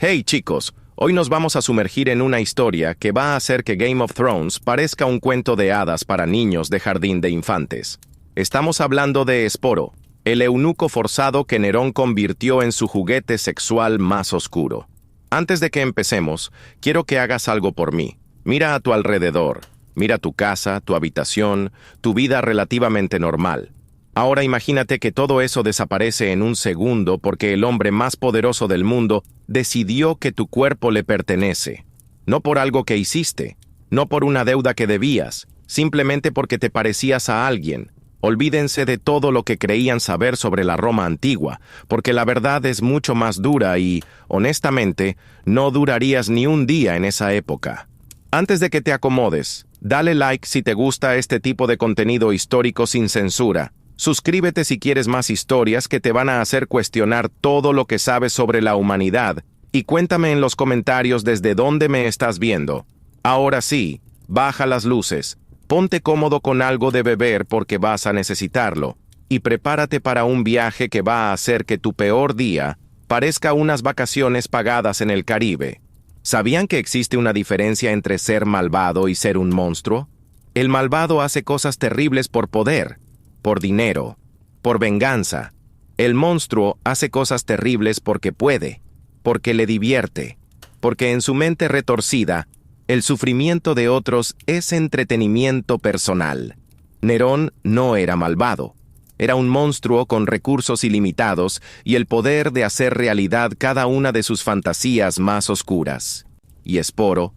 Hey chicos, hoy nos vamos a sumergir en una historia que va a hacer que Game of Thrones parezca un cuento de hadas para niños de jardín de infantes. Estamos hablando de Esporo, el eunuco forzado que Nerón convirtió en su juguete sexual más oscuro. Antes de que empecemos, quiero que hagas algo por mí. Mira a tu alrededor, mira tu casa, tu habitación, tu vida relativamente normal. Ahora imagínate que todo eso desaparece en un segundo porque el hombre más poderoso del mundo decidió que tu cuerpo le pertenece. No por algo que hiciste, no por una deuda que debías, simplemente porque te parecías a alguien. Olvídense de todo lo que creían saber sobre la Roma antigua, porque la verdad es mucho más dura y, honestamente, no durarías ni un día en esa época. Antes de que te acomodes, dale like si te gusta este tipo de contenido histórico sin censura. Suscríbete si quieres más historias que te van a hacer cuestionar todo lo que sabes sobre la humanidad y cuéntame en los comentarios desde dónde me estás viendo. Ahora sí, baja las luces, ponte cómodo con algo de beber porque vas a necesitarlo y prepárate para un viaje que va a hacer que tu peor día parezca unas vacaciones pagadas en el Caribe. ¿Sabían que existe una diferencia entre ser malvado y ser un monstruo? El malvado hace cosas terribles por poder, por dinero, por venganza. El monstruo hace cosas terribles porque puede, porque le divierte, porque en su mente retorcida, el sufrimiento de otros es entretenimiento personal. Nerón no era malvado. Era un monstruo con recursos ilimitados y el poder de hacer realidad cada una de sus fantasías más oscuras. Y Esporo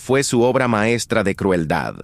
fue su obra maestra de crueldad.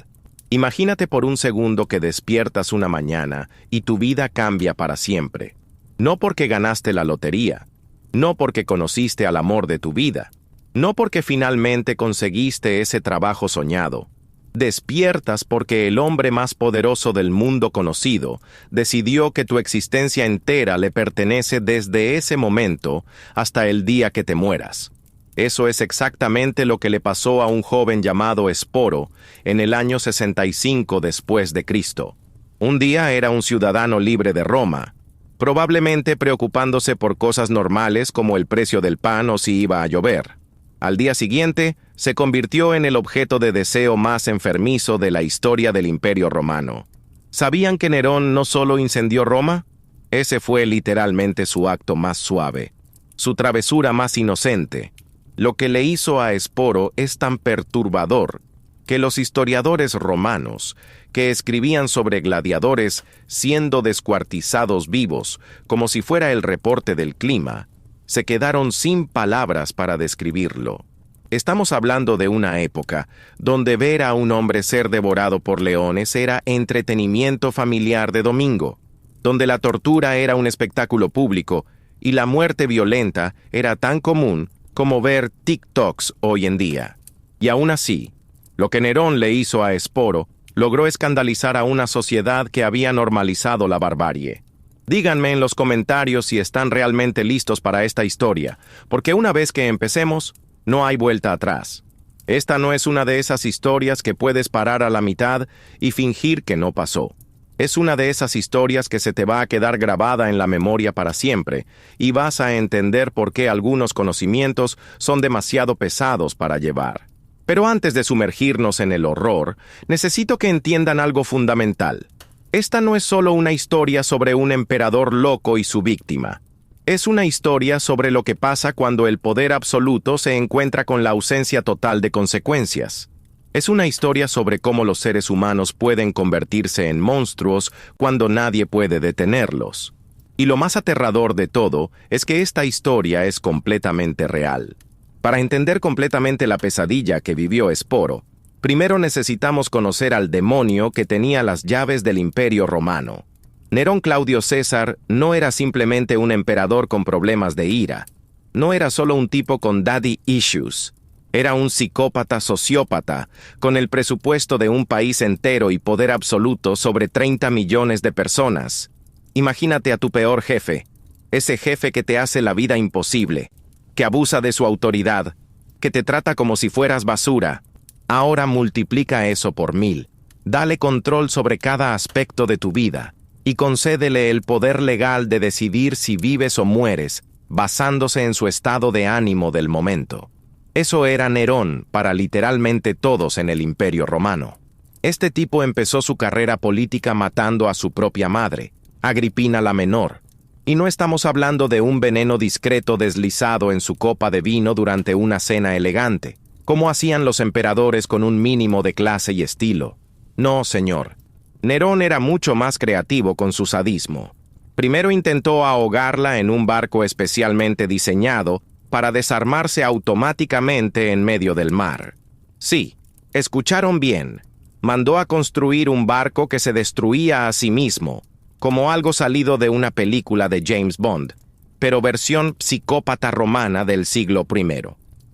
Imagínate por un segundo que despiertas una mañana y tu vida cambia para siempre. No porque ganaste la lotería, no porque conociste al amor de tu vida, no porque finalmente conseguiste ese trabajo soñado. Despiertas porque el hombre más poderoso del mundo conocido decidió que tu existencia entera le pertenece desde ese momento hasta el día que te mueras. Eso es exactamente lo que le pasó a un joven llamado Esporo en el año 65 después de Cristo. Un día era un ciudadano libre de Roma, probablemente preocupándose por cosas normales como el precio del pan o si iba a llover. Al día siguiente, se convirtió en el objeto de deseo más enfermizo de la historia del Imperio Romano. ¿Sabían que Nerón no solo incendió Roma? Ese fue literalmente su acto más suave, su travesura más inocente. Lo que le hizo a Esporo es tan perturbador que los historiadores romanos, que escribían sobre gladiadores siendo descuartizados vivos, como si fuera el reporte del clima, se quedaron sin palabras para describirlo. Estamos hablando de una época donde ver a un hombre ser devorado por leones era entretenimiento familiar de domingo, donde la tortura era un espectáculo público y la muerte violenta era tan común como ver TikToks hoy en día. Y aún así, lo que Nerón le hizo a Esporo logró escandalizar a una sociedad que había normalizado la barbarie. Díganme en los comentarios si están realmente listos para esta historia, porque una vez que empecemos, no hay vuelta atrás. Esta no es una de esas historias que puedes parar a la mitad y fingir que no pasó. Es una de esas historias que se te va a quedar grabada en la memoria para siempre, y vas a entender por qué algunos conocimientos son demasiado pesados para llevar. Pero antes de sumergirnos en el horror, necesito que entiendan algo fundamental. Esta no es solo una historia sobre un emperador loco y su víctima. Es una historia sobre lo que pasa cuando el poder absoluto se encuentra con la ausencia total de consecuencias. Es una historia sobre cómo los seres humanos pueden convertirse en monstruos cuando nadie puede detenerlos. Y lo más aterrador de todo es que esta historia es completamente real. Para entender completamente la pesadilla que vivió Esporo, primero necesitamos conocer al demonio que tenía las llaves del Imperio Romano. Nerón Claudio César no era simplemente un emperador con problemas de ira. No era solo un tipo con daddy issues. Era un psicópata sociópata, con el presupuesto de un país entero y poder absoluto sobre 30 millones de personas. Imagínate a tu peor jefe, ese jefe que te hace la vida imposible, que abusa de su autoridad, que te trata como si fueras basura. Ahora multiplica eso por 1000. Dale control sobre cada aspecto de tu vida y concédele el poder legal de decidir si vives o mueres, basándose en su estado de ánimo del momento. Eso era Nerón para literalmente todos en el Imperio Romano. Este tipo empezó su carrera política matando a su propia madre, Agripina la Menor. Y no estamos hablando de un veneno discreto deslizado en su copa de vino durante una cena elegante, como hacían los emperadores con un mínimo de clase y estilo. No, señor. Nerón era mucho más creativo con su sadismo. Primero intentó ahogarla en un barco especialmente diseñado para desarmarse automáticamente en medio del mar. Sí, escucharon bien. Mandó a construir un barco que se destruía a sí mismo, como algo salido de una película de James Bond, pero versión psicópata romana del siglo I.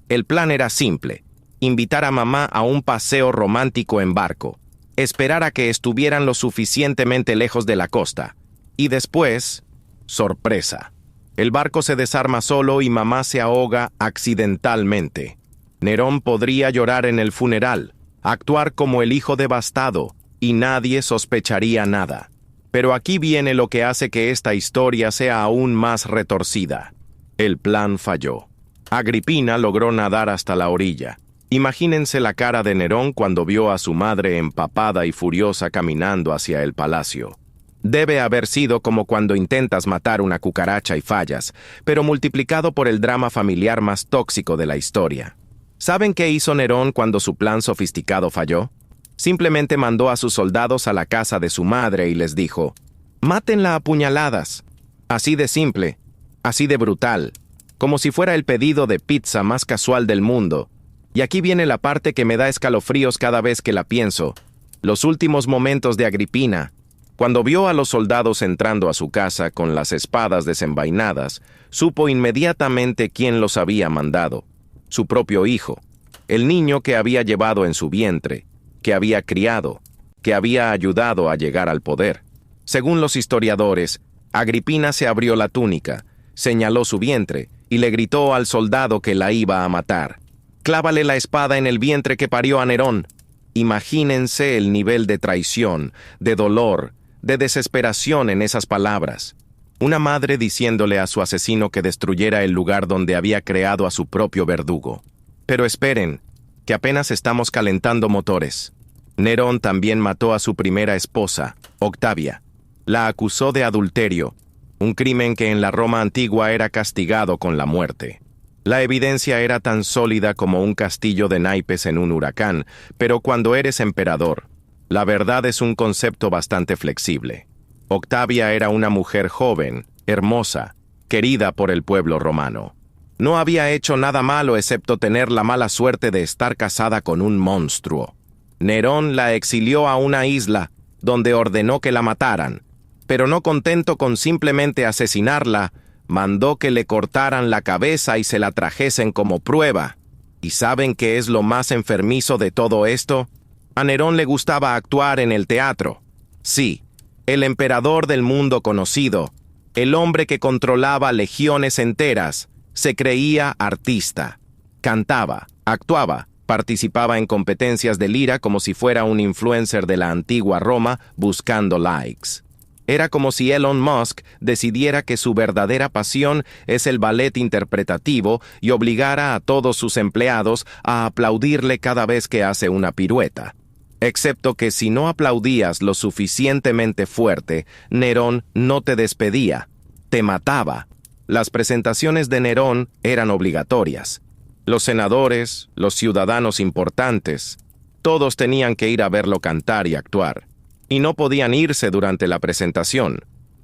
El plan era simple: invitar a mamá a un paseo romántico en barco, esperar a que estuvieran lo suficientemente lejos de la costa, y después, sorpresa. El barco se desarma solo y mamá se ahoga accidentalmente. Nerón podría llorar en el funeral, actuar como el hijo devastado, y nadie sospecharía nada. Pero aquí viene lo que hace que esta historia sea aún más retorcida. El plan falló. Agripina logró nadar hasta la orilla. Imagínense la cara de Nerón cuando vio a su madre empapada y furiosa caminando hacia el palacio. Debe haber sido como cuando intentas matar una cucaracha y fallas, pero multiplicado por el drama familiar más tóxico de la historia. ¿Saben qué hizo Nerón cuando su plan sofisticado falló? Simplemente mandó a sus soldados a la casa de su madre y les dijo: «Mátenla a puñaladas». Así de simple, así de brutal, como si fuera el pedido de pizza más casual del mundo. Y aquí viene la parte que me da escalofríos cada vez que la pienso. Los últimos momentos de Agripina. Cuando vio a los soldados entrando a su casa con las espadas desenvainadas, supo inmediatamente quién los había mandado. Su propio hijo, el niño que había llevado en su vientre, que había criado, que había ayudado a llegar al poder. Según los historiadores, Agripina se abrió la túnica, señaló su vientre y le gritó al soldado que la iba a matar: «Clávale la espada en el vientre que parió a Nerón». Imagínense el nivel de traición, de dolor, de desesperación en esas palabras. Una madre diciéndole a su asesino que destruyera el lugar donde había creado a su propio verdugo. Pero esperen, que apenas estamos calentando motores. Nerón también mató a su primera esposa, Octavia. La acusó de adulterio, un crimen que en la Roma antigua era castigado con la muerte. La evidencia era tan sólida como un castillo de naipes en un huracán, pero cuando eres emperador, la verdad es un concepto bastante flexible. Octavia era una mujer joven, hermosa, querida por el pueblo romano. No había hecho nada malo excepto tener la mala suerte de estar casada con un monstruo. Nerón la exilió a una isla, donde ordenó que la mataran, pero no contento con simplemente asesinarla, mandó que le cortaran la cabeza y se la trajesen como prueba. ¿Y saben qué es lo más enfermizo de todo esto? A Nerón le gustaba actuar en el teatro. Sí, el emperador del mundo conocido, el hombre que controlaba legiones enteras, se creía artista. Cantaba, actuaba, participaba en competencias de lira como si fuera un influencer de la antigua Roma buscando likes. Era como si Elon Musk decidiera que su verdadera pasión es el ballet interpretativo y obligara a todos sus empleados a aplaudirle cada vez que hace una pirueta. Excepto que si no aplaudías lo suficientemente fuerte, Nerón no te despedía, te mataba. Las presentaciones de Nerón eran obligatorias. Los senadores, los ciudadanos importantes, todos tenían que ir a verlo cantar y actuar. Y no podían irse durante la presentación.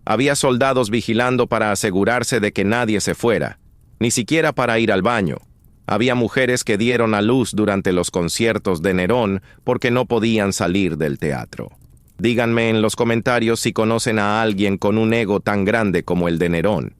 Había soldados vigilando para asegurarse de que nadie se fuera, ni siquiera para ir al baño. Había mujeres que dieron a luz durante los conciertos de Nerón porque no podían salir del teatro. Díganme en los comentarios si conocen a alguien con un ego tan grande como el de Nerón.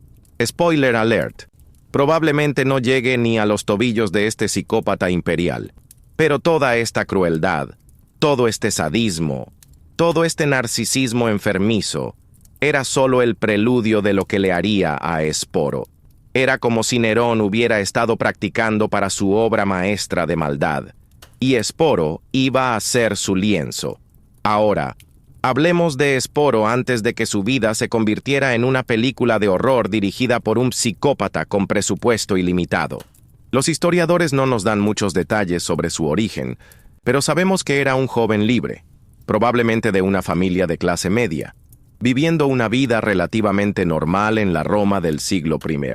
Spoiler alert. Probablemente no llegue ni a los tobillos de este psicópata imperial. Pero toda esta crueldad, todo este sadismo, todo este narcisismo enfermizo, era solo el preludio de lo que le haría a Esporo. Era como si Nerón hubiera estado practicando para su obra maestra de maldad, y Esporo iba a ser su lienzo. Ahora, Hablemos de Esporo antes de que su vida se convirtiera en una película de horror dirigida por un psicópata con presupuesto ilimitado. Los historiadores no nos dan muchos detalles sobre su origen, pero sabemos que era un joven libre, probablemente de una familia de clase media, viviendo una vida relativamente normal en la Roma del siglo I.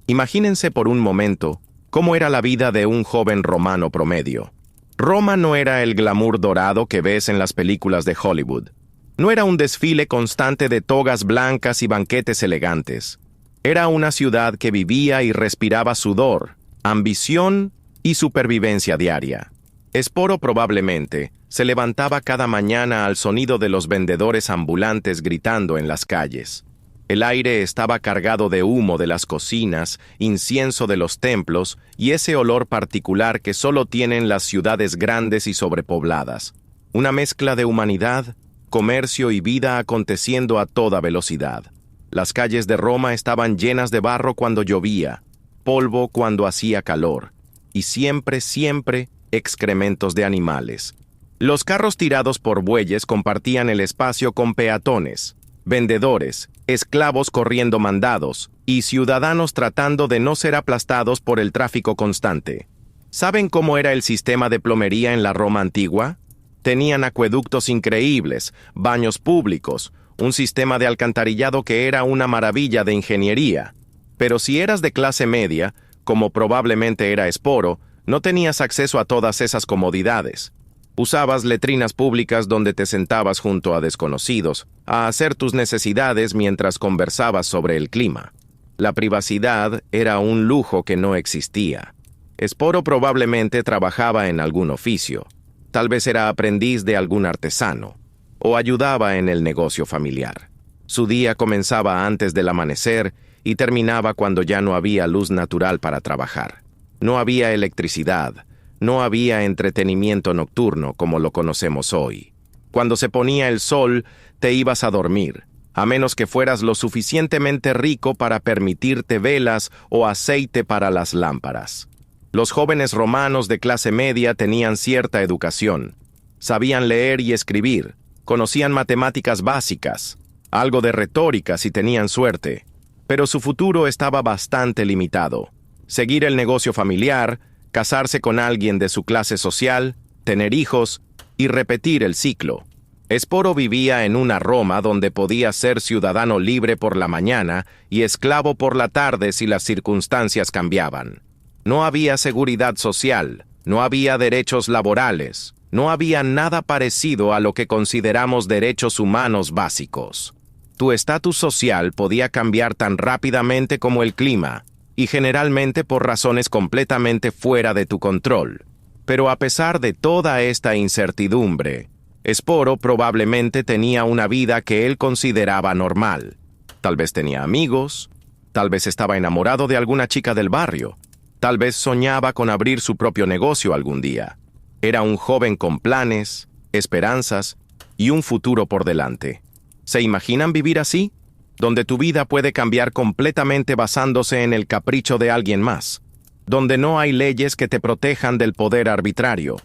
Imagínense por un momento cómo era la vida de un joven romano promedio. Roma no era el glamour dorado que ves en las películas de Hollywood. No era un desfile constante de togas blancas y banquetes elegantes. Era una ciudad que vivía y respiraba sudor, ambición y supervivencia diaria. Esporo probablemente se levantaba cada mañana al sonido de los vendedores ambulantes gritando en las calles. El aire estaba cargado de humo de las cocinas, incienso de los templos y ese olor particular que solo tienen las ciudades grandes y sobrepobladas. Una mezcla de humanidad, comercio y vida aconteciendo a toda velocidad. Las calles de Roma estaban llenas de barro cuando llovía, polvo cuando hacía calor, y siempre, excrementos de animales. Los carros tirados por bueyes compartían el espacio con peatones, vendedores, esclavos corriendo mandados y ciudadanos tratando de no ser aplastados por el tráfico constante. ¿Saben cómo era el sistema de plomería en la Roma antigua? Tenían acueductos increíbles, baños públicos, un sistema de alcantarillado que era una maravilla de ingeniería. Pero si eras de clase media, como probablemente era Esporo, no tenías acceso a todas esas comodidades. Usabas letrinas públicas donde te sentabas junto a desconocidos, a hacer tus necesidades mientras conversabas sobre el clima. La privacidad era un lujo que no existía. Esporo probablemente trabajaba en algún oficio. Tal vez era aprendiz de algún artesano, o ayudaba en el negocio familiar. Su día comenzaba antes del amanecer y terminaba cuando ya no había luz natural para trabajar. No había electricidad, no había entretenimiento nocturno como lo conocemos hoy. Cuando se ponía el sol, te ibas a dormir, a menos que fueras lo suficientemente rico para permitirte velas o aceite para las lámparas. Los jóvenes romanos de clase media tenían cierta educación. Sabían leer y escribir, conocían matemáticas básicas, algo de retórica si tenían suerte, pero su futuro estaba bastante limitado. Seguir el negocio familiar, casarse con alguien de su clase social, tener hijos y repetir el ciclo. Esporo vivía en una Roma donde podía ser ciudadano libre por la mañana y esclavo por la tarde si las circunstancias cambiaban. No había seguridad social, no había derechos laborales, no había nada parecido a lo que consideramos derechos humanos básicos. Tu estatus social podía cambiar tan rápidamente como el clima, y generalmente por razones completamente fuera de tu control. Pero a pesar de toda esta incertidumbre, Esporo probablemente tenía una vida que él consideraba normal. Tal vez tenía amigos, tal vez estaba enamorado de alguna chica del barrio, tal vez soñaba con abrir su propio negocio algún día. Era un joven con planes, esperanzas y un futuro por delante. ¿Se imaginan vivir así? Donde tu vida puede cambiar completamente basándose en el capricho de alguien más. Donde no hay leyes que te protejan del poder arbitrario.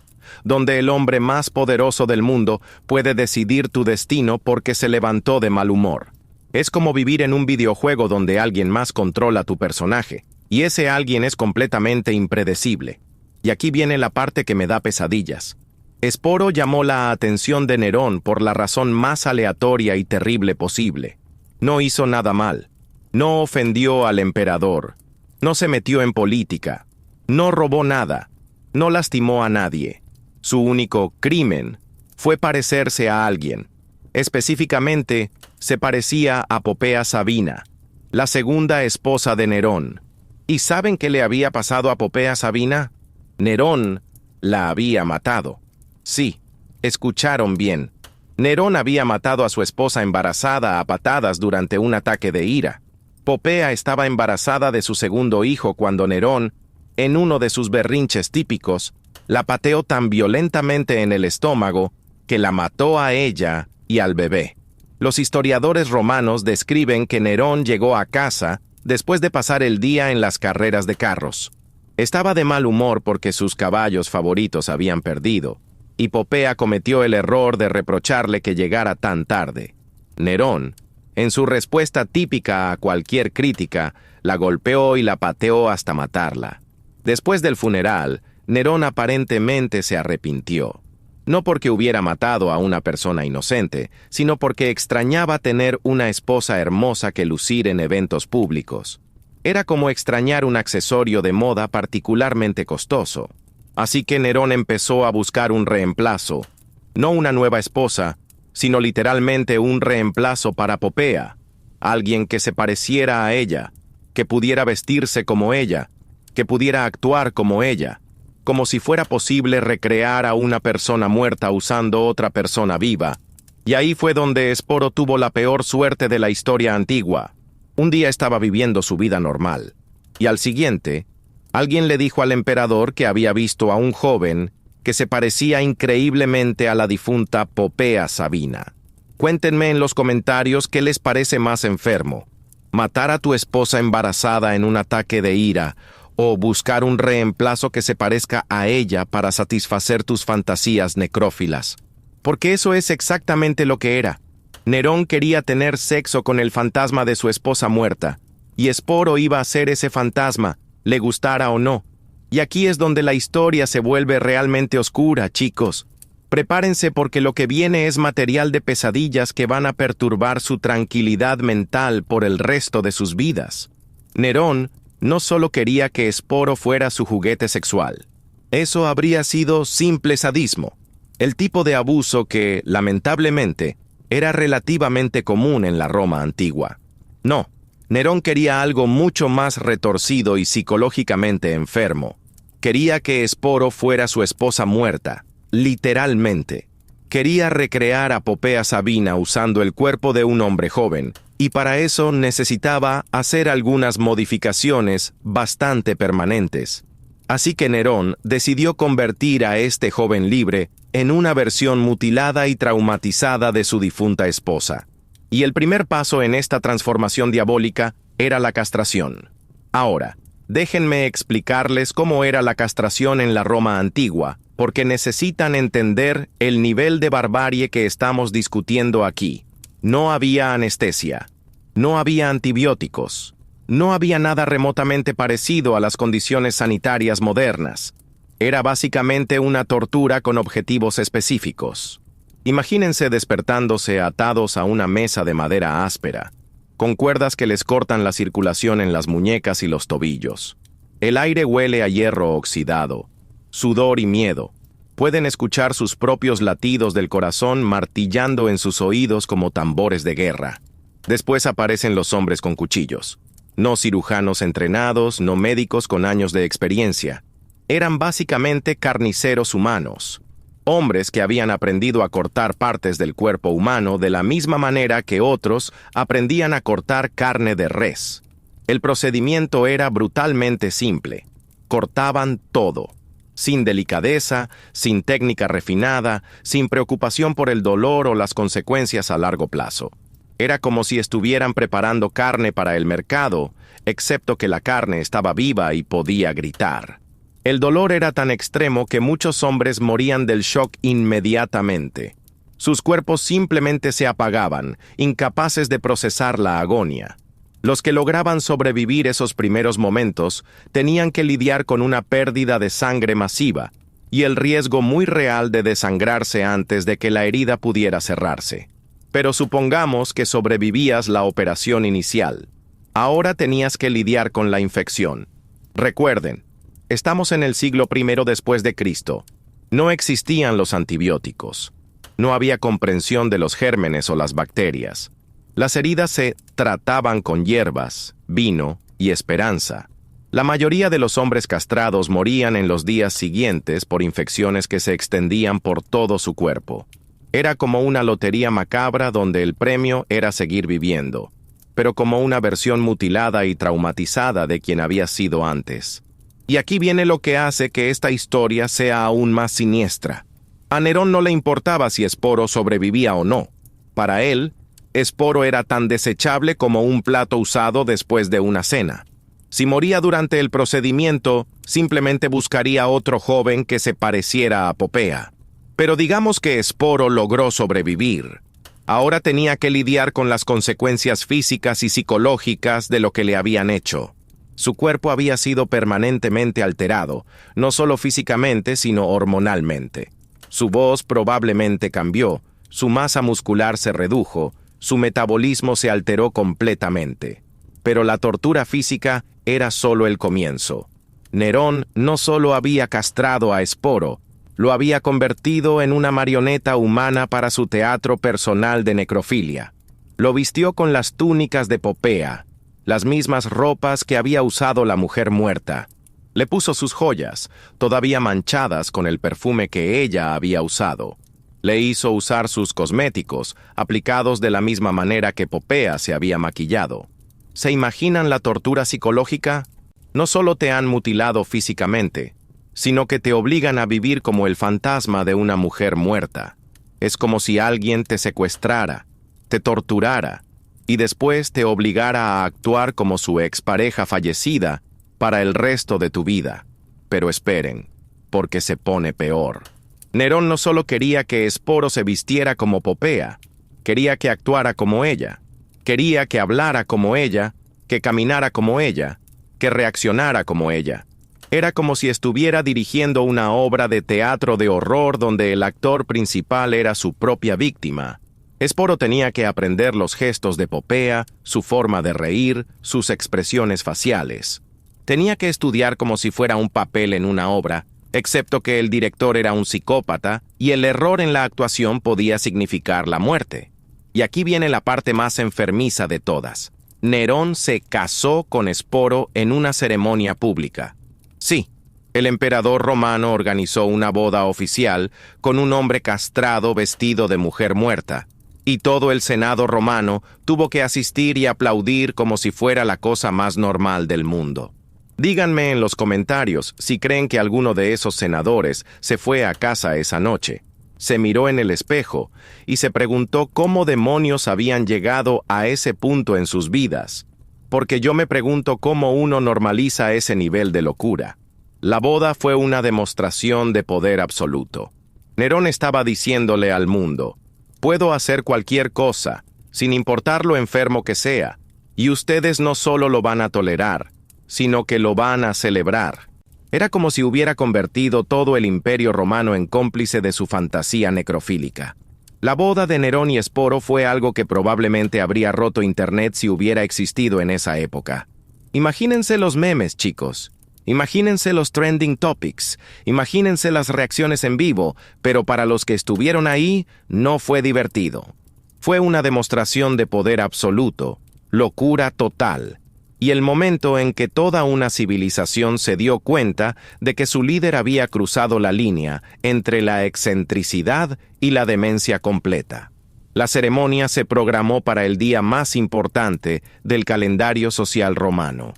Donde el hombre más poderoso del mundo puede decidir tu destino porque se levantó de mal humor. Es como vivir en un videojuego donde alguien más controla tu personaje. Y ese alguien es completamente impredecible. Y aquí viene la parte que me da pesadillas. Esporo llamó la atención de Nerón por la razón más aleatoria y terrible posible. No hizo nada mal. No ofendió al emperador. No se metió en política. No robó nada. No lastimó a nadie. Su único crimen fue parecerse a alguien. Específicamente, se parecía a Popea Sabina, la segunda esposa de Nerón. ¿Y saben qué le había pasado a Popea Sabina? Nerón la había matado. Sí, escucharon bien. Nerón había matado a su esposa embarazada a patadas durante un ataque de ira. Popea estaba embarazada de su segundo hijo cuando Nerón, en uno de sus berrinches típicos, la pateó tan violentamente en el estómago que la mató a ella y al bebé. Los historiadores romanos describen que Nerón llegó a casa después de pasar el día en las carreras de carros. Estaba de mal humor porque sus caballos favoritos habían perdido, y Popea cometió el error de reprocharle que llegara tan tarde. Nerón, en su respuesta típica a cualquier crítica, la golpeó y la pateó hasta matarla. Después del funeral, Nerón aparentemente se arrepintió. No porque hubiera matado a una persona inocente, sino porque extrañaba tener una esposa hermosa que lucir en eventos públicos. Era como extrañar un accesorio de moda particularmente costoso. Así que Nerón empezó a buscar un reemplazo, no una nueva esposa, sino literalmente un reemplazo para Popea, alguien que se pareciera a ella, que pudiera vestirse como ella, que pudiera actuar como ella, como si fuera posible recrear a una persona muerta usando otra persona viva. Y ahí fue donde Esporo tuvo la peor suerte de la historia antigua. Un día estaba viviendo su vida normal, y al siguiente, alguien le dijo al emperador que había visto a un joven que se parecía increíblemente a la difunta Popea Sabina. Cuéntenme en los comentarios qué les parece más enfermo: matar a tu esposa embarazada en un ataque de ira, o buscar un reemplazo que se parezca a ella para satisfacer tus fantasías necrófilas. Porque eso es exactamente lo que era. Nerón quería tener sexo con el fantasma de su esposa muerta, y Esporo iba a ser ese fantasma, le gustara o no. Y aquí es donde la historia se vuelve realmente oscura, chicos. Prepárense porque lo que viene es material de pesadillas que van a perturbar su tranquilidad mental por el resto de sus vidas. Nerón no solo quería que Esporo fuera su juguete sexual. Eso habría sido simple sadismo, el tipo de abuso que, lamentablemente, era relativamente común en la Roma antigua. No, Nerón quería algo mucho más retorcido y psicológicamente enfermo. Quería que Esporo fuera su esposa muerta, literalmente. Quería recrear a Popea Sabina usando el cuerpo de un hombre joven, y para eso necesitaba hacer algunas modificaciones bastante permanentes. Así que Nerón decidió convertir a este joven libre en una versión mutilada y traumatizada de su difunta esposa. Y el primer paso en esta transformación diabólica era la castración. Ahora, déjenme explicarles cómo era la castración en la Roma antigua, porque necesitan entender el nivel de barbarie que estamos discutiendo aquí. No había anestesia, no había antibióticos, no había nada remotamente parecido a las condiciones sanitarias modernas. Era básicamente una tortura con objetivos específicos. Imagínense despertándose atados a una mesa de madera áspera, con cuerdas que les cortan la circulación en las muñecas y los tobillos. El aire huele a hierro oxidado, sudor y miedo. Pueden escuchar sus propios latidos del corazón martillando en sus oídos como tambores de guerra. Después aparecen los hombres con cuchillos. No cirujanos entrenados, no médicos con años de experiencia. Eran básicamente carniceros humanos. Hombres que habían aprendido a cortar partes del cuerpo humano de la misma manera que otros aprendían a cortar carne de res. El procedimiento era brutalmente simple. Cortaban todo. Sin delicadeza, sin técnica refinada, sin preocupación por el dolor o las consecuencias a largo plazo. Era como si estuvieran preparando carne para el mercado, excepto que la carne estaba viva y podía gritar. El dolor era tan extremo que muchos hombres morían del shock inmediatamente. Sus cuerpos simplemente se apagaban, incapaces de procesar la agonía. Los que lograban sobrevivir esos primeros momentos tenían que lidiar con una pérdida de sangre masiva y el riesgo muy real de desangrarse antes de que la herida pudiera cerrarse. Pero supongamos que sobrevivías la operación inicial. Ahora tenías que lidiar con la infección. Recuerden, estamos en el siglo I después de Cristo. No existían los antibióticos. No había comprensión de los gérmenes o las bacterias. Las heridas se trataban con hierbas, vino y esperanza. La mayoría de los hombres castrados morían en los días siguientes por infecciones que se extendían por todo su cuerpo. Era como una lotería macabra donde el premio era seguir viviendo, pero como una versión mutilada y traumatizada de quien había sido antes. Y aquí viene lo que hace que esta historia sea aún más siniestra. A Nerón no le importaba si Esporo sobrevivía o no. Para él, Esporo era tan desechable como un plato usado después de una cena. Si moría durante el procedimiento, simplemente buscaría otro joven que se pareciera a Popea. Pero digamos que Esporo logró sobrevivir. Ahora tenía que lidiar con las consecuencias físicas y psicológicas de lo que le habían hecho. Su cuerpo había sido permanentemente alterado, no solo físicamente, sino hormonalmente. Su voz probablemente cambió, su masa muscular se redujo, su metabolismo se alteró completamente. Pero la tortura física era solo el comienzo. Nerón no solo había castrado a Esporo, lo había convertido en una marioneta humana para su teatro personal de necrofilia. Lo vistió con las túnicas de Popea, las mismas ropas que había usado la mujer muerta. Le puso sus joyas, todavía manchadas con el perfume que ella había usado. Le hizo usar sus cosméticos, aplicados de la misma manera que Popea se había maquillado. ¿Se imaginan la tortura psicológica? No solo te han mutilado físicamente, sino que te obligan a vivir como el fantasma de una mujer muerta. Es como si alguien te secuestrara, te torturara, y después te obligara a actuar como su expareja fallecida para el resto de tu vida. Pero esperen, porque se pone peor. Nerón no solo quería que Esporo se vistiera como Popea, quería que actuara como ella, quería que hablara como ella, que caminara como ella, que reaccionara como ella. Era como si estuviera dirigiendo una obra de teatro de horror donde el actor principal era su propia víctima. Esporo tenía que aprender los gestos de Popea, su forma de reír, sus expresiones faciales. Tenía que estudiar como si fuera un papel en una obra, excepto que el director era un psicópata y el error en la actuación podía significar la muerte. Y aquí viene la parte más enfermiza de todas. Nerón se casó con Esporo en una ceremonia pública. Sí, el emperador romano organizó una boda oficial con un hombre castrado vestido de mujer muerta, y todo el Senado romano tuvo que asistir y aplaudir como si fuera la cosa más normal del mundo. Díganme en los comentarios si creen que alguno de esos senadores se fue a casa esa noche, se miró en el espejo y se preguntó cómo demonios habían llegado a ese punto en sus vidas, porque yo me pregunto cómo uno normaliza ese nivel de locura. La boda fue una demostración de poder absoluto. Nerón estaba diciéndole al mundo, puedo hacer cualquier cosa, sin importar lo enfermo que sea, y ustedes no solo lo van a tolerar, sino que lo van a celebrar. Era como si hubiera convertido todo el imperio romano en cómplice de su fantasía necrofílica. La boda de Nerón y Esporo fue algo que probablemente habría roto internet si hubiera existido en esa época. Imagínense los memes, chicos. Imagínense los trending topics. Imagínense las reacciones en vivo, pero para los que estuvieron ahí, no fue divertido. Fue una demostración de poder absoluto, locura total, y el momento en que toda una civilización se dio cuenta de que su líder había cruzado la línea entre la excentricidad y la demencia completa. La ceremonia se programó para el día más importante del calendario social romano.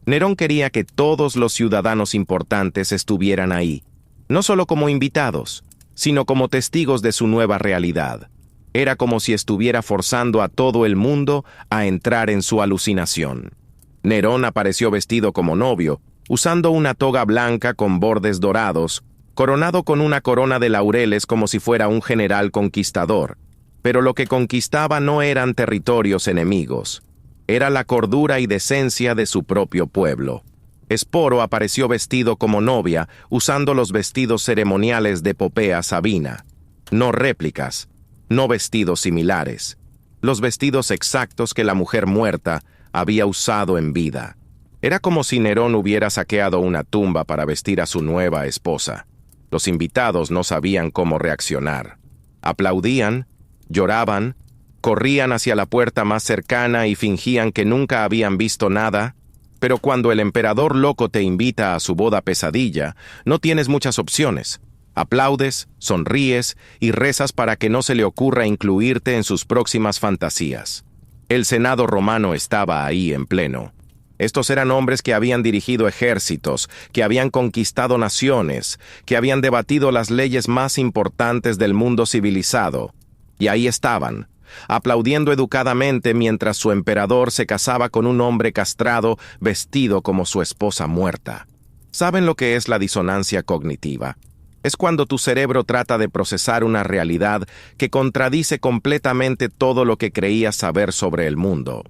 Nerón quería que todos los ciudadanos importantes estuvieran ahí, no solo como invitados, sino como testigos de su nueva realidad. Era como si estuviera forzando a todo el mundo a entrar en su alucinación. Nerón apareció vestido como novio, usando una toga blanca con bordes dorados, coronado con una corona de laureles como si fuera un general conquistador. Pero lo que conquistaba no eran territorios enemigos, era la cordura y decencia de su propio pueblo. Esporo apareció vestido como novia, usando los vestidos ceremoniales de Popea Sabina. No réplicas, no vestidos similares. Los vestidos exactos que la mujer muerta había usado en vida. Era como si Nerón hubiera saqueado una tumba para vestir a su nueva esposa. Los invitados no sabían cómo reaccionar. Aplaudían, lloraban, corrían hacia la puerta más cercana y fingían que nunca habían visto nada, pero cuando el emperador loco te invita a su boda pesadilla, no tienes muchas opciones. Aplaudes, sonríes y rezas para que no se le ocurra incluirte en sus próximas fantasías. El Senado romano estaba ahí en pleno. Estos eran hombres que habían dirigido ejércitos, que habían conquistado naciones, que habían debatido las leyes más importantes del mundo civilizado. Y ahí estaban, aplaudiendo educadamente mientras su emperador se casaba con un hombre castrado vestido como su esposa muerta. ¿Saben lo que es la disonancia cognitiva? Es cuando tu cerebro trata de procesar una realidad que contradice completamente todo lo que creías saber sobre el mundo.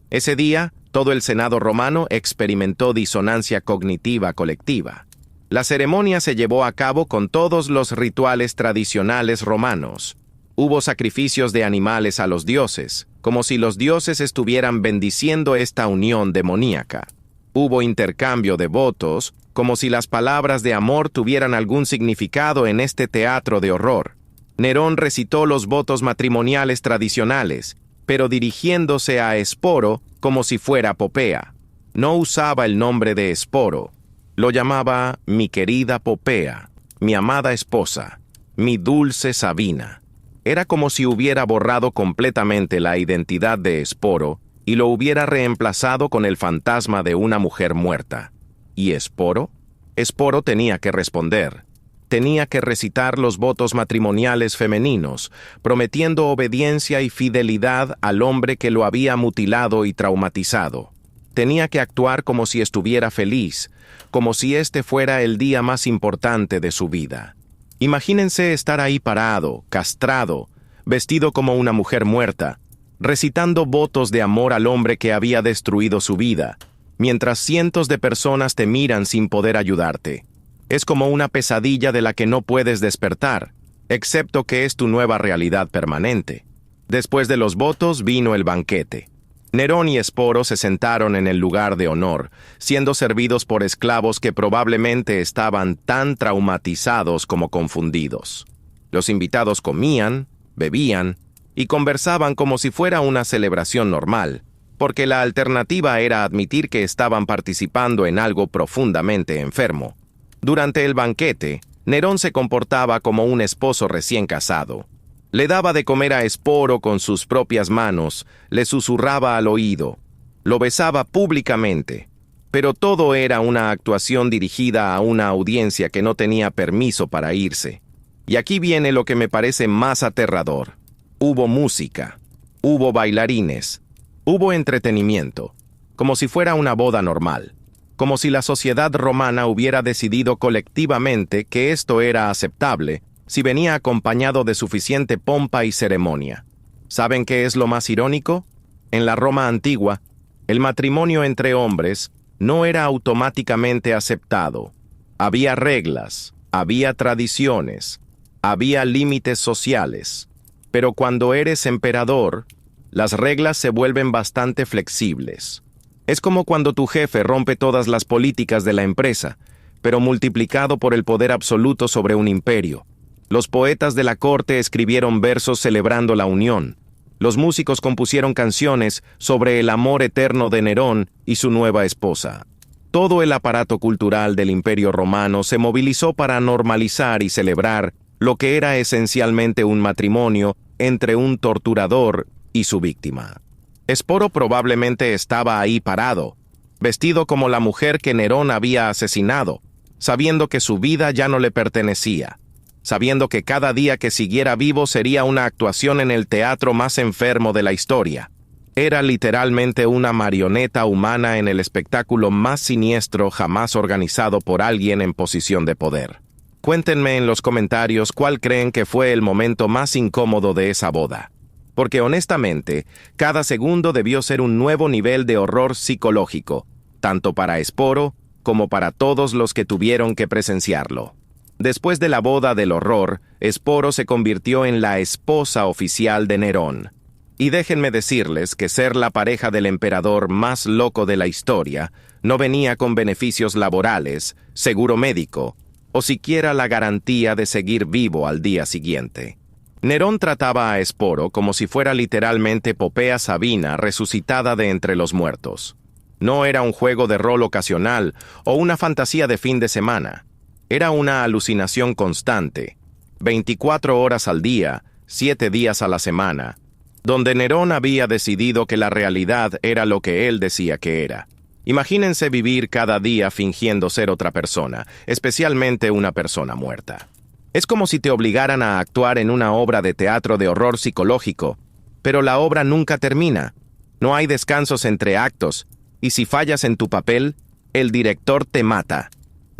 Ese día, todo el Senado romano experimentó disonancia cognitiva colectiva. La ceremonia se llevó a cabo con todos los rituales tradicionales romanos. Hubo sacrificios de animales a los dioses, como si los dioses estuvieran bendiciendo esta unión demoníaca. Hubo intercambio de votos, como si las palabras de amor tuvieran algún significado en este teatro de horror. Nerón recitó los votos matrimoniales tradicionales, pero dirigiéndose a Esporo como si fuera Popea. No usaba el nombre de Esporo. Lo llamaba mi querida Popea, mi amada esposa, mi dulce Sabina. Era como si hubiera borrado completamente la identidad de Esporo y lo hubiera reemplazado con el fantasma de una mujer muerta. ¿Y Esporo? Esporo tenía que responder. Tenía que recitar los votos matrimoniales femeninos, prometiendo obediencia y fidelidad al hombre que lo había mutilado y traumatizado. Tenía que actuar como si estuviera feliz, como si este fuera el día más importante de su vida. Imagínense estar ahí parado, castrado, vestido como una mujer muerta, recitando votos de amor al hombre que había destruido su vida, mientras cientos de personas te miran sin poder ayudarte. Es como una pesadilla de la que no puedes despertar, excepto que es tu nueva realidad permanente. Después de los votos vino el banquete. Nerón y Esporo se sentaron en el lugar de honor, siendo servidos por esclavos que probablemente estaban tan traumatizados como confundidos. Los invitados comían, bebían y conversaban como si fuera una celebración normal, porque la alternativa era admitir que estaban participando en algo profundamente enfermo. Durante el banquete, Nerón se comportaba como un esposo recién casado. Le daba de comer a Esporo con sus propias manos, le susurraba al oído, lo besaba públicamente, pero todo era una actuación dirigida a una audiencia que no tenía permiso para irse. Y aquí viene lo que me parece más aterrador. Hubo música, hubo bailarines, hubo entretenimiento, como si fuera una boda normal, como si la sociedad romana hubiera decidido colectivamente que esto era aceptable, si venía acompañado de suficiente pompa y ceremonia. ¿Saben qué es lo más irónico? En la Roma antigua, el matrimonio entre hombres no era automáticamente aceptado. Había reglas, había tradiciones, había límites sociales. Pero cuando eres emperador, las reglas se vuelven bastante flexibles. Es como cuando tu jefe rompe todas las políticas de la empresa, pero multiplicado por el poder absoluto sobre un imperio. Los poetas de la corte escribieron versos celebrando la unión. Los músicos compusieron canciones sobre el amor eterno de Nerón y su nueva esposa. Todo el aparato cultural del Imperio Romano se movilizó para normalizar y celebrar lo que era esencialmente un matrimonio entre un torturador y su víctima. Esporo probablemente estaba ahí parado, vestido como la mujer que Nerón había asesinado, sabiendo que su vida ya no le pertenecía, sabiendo que cada día que siguiera vivo sería una actuación en el teatro más enfermo de la historia. Era literalmente una marioneta humana en el espectáculo más siniestro jamás organizado por alguien en posición de poder. Cuéntenme en los comentarios cuál creen que fue el momento más incómodo de esa boda. Porque honestamente, cada segundo debió ser un nuevo nivel de horror psicológico, tanto para Esporo como para todos los que tuvieron que presenciarlo. Después de la boda del horror, Esporo se convirtió en la esposa oficial de Nerón. Y déjenme decirles que ser la pareja del emperador más loco de la historia no venía con beneficios laborales, seguro médico, o siquiera la garantía de seguir vivo al día siguiente. Nerón trataba a Esporo como si fuera literalmente Popea Sabina resucitada de entre los muertos. No era un juego de rol ocasional o una fantasía de fin de semana. Era una alucinación constante, 24 horas al día, 7 días a la semana, donde Nerón había decidido que la realidad era lo que él decía que era. Imagínense vivir cada día fingiendo ser otra persona, especialmente una persona muerta. Es como si te obligaran a actuar en una obra de teatro de horror psicológico, pero la obra nunca termina. No hay descansos entre actos, y si fallas en tu papel, el director te mata.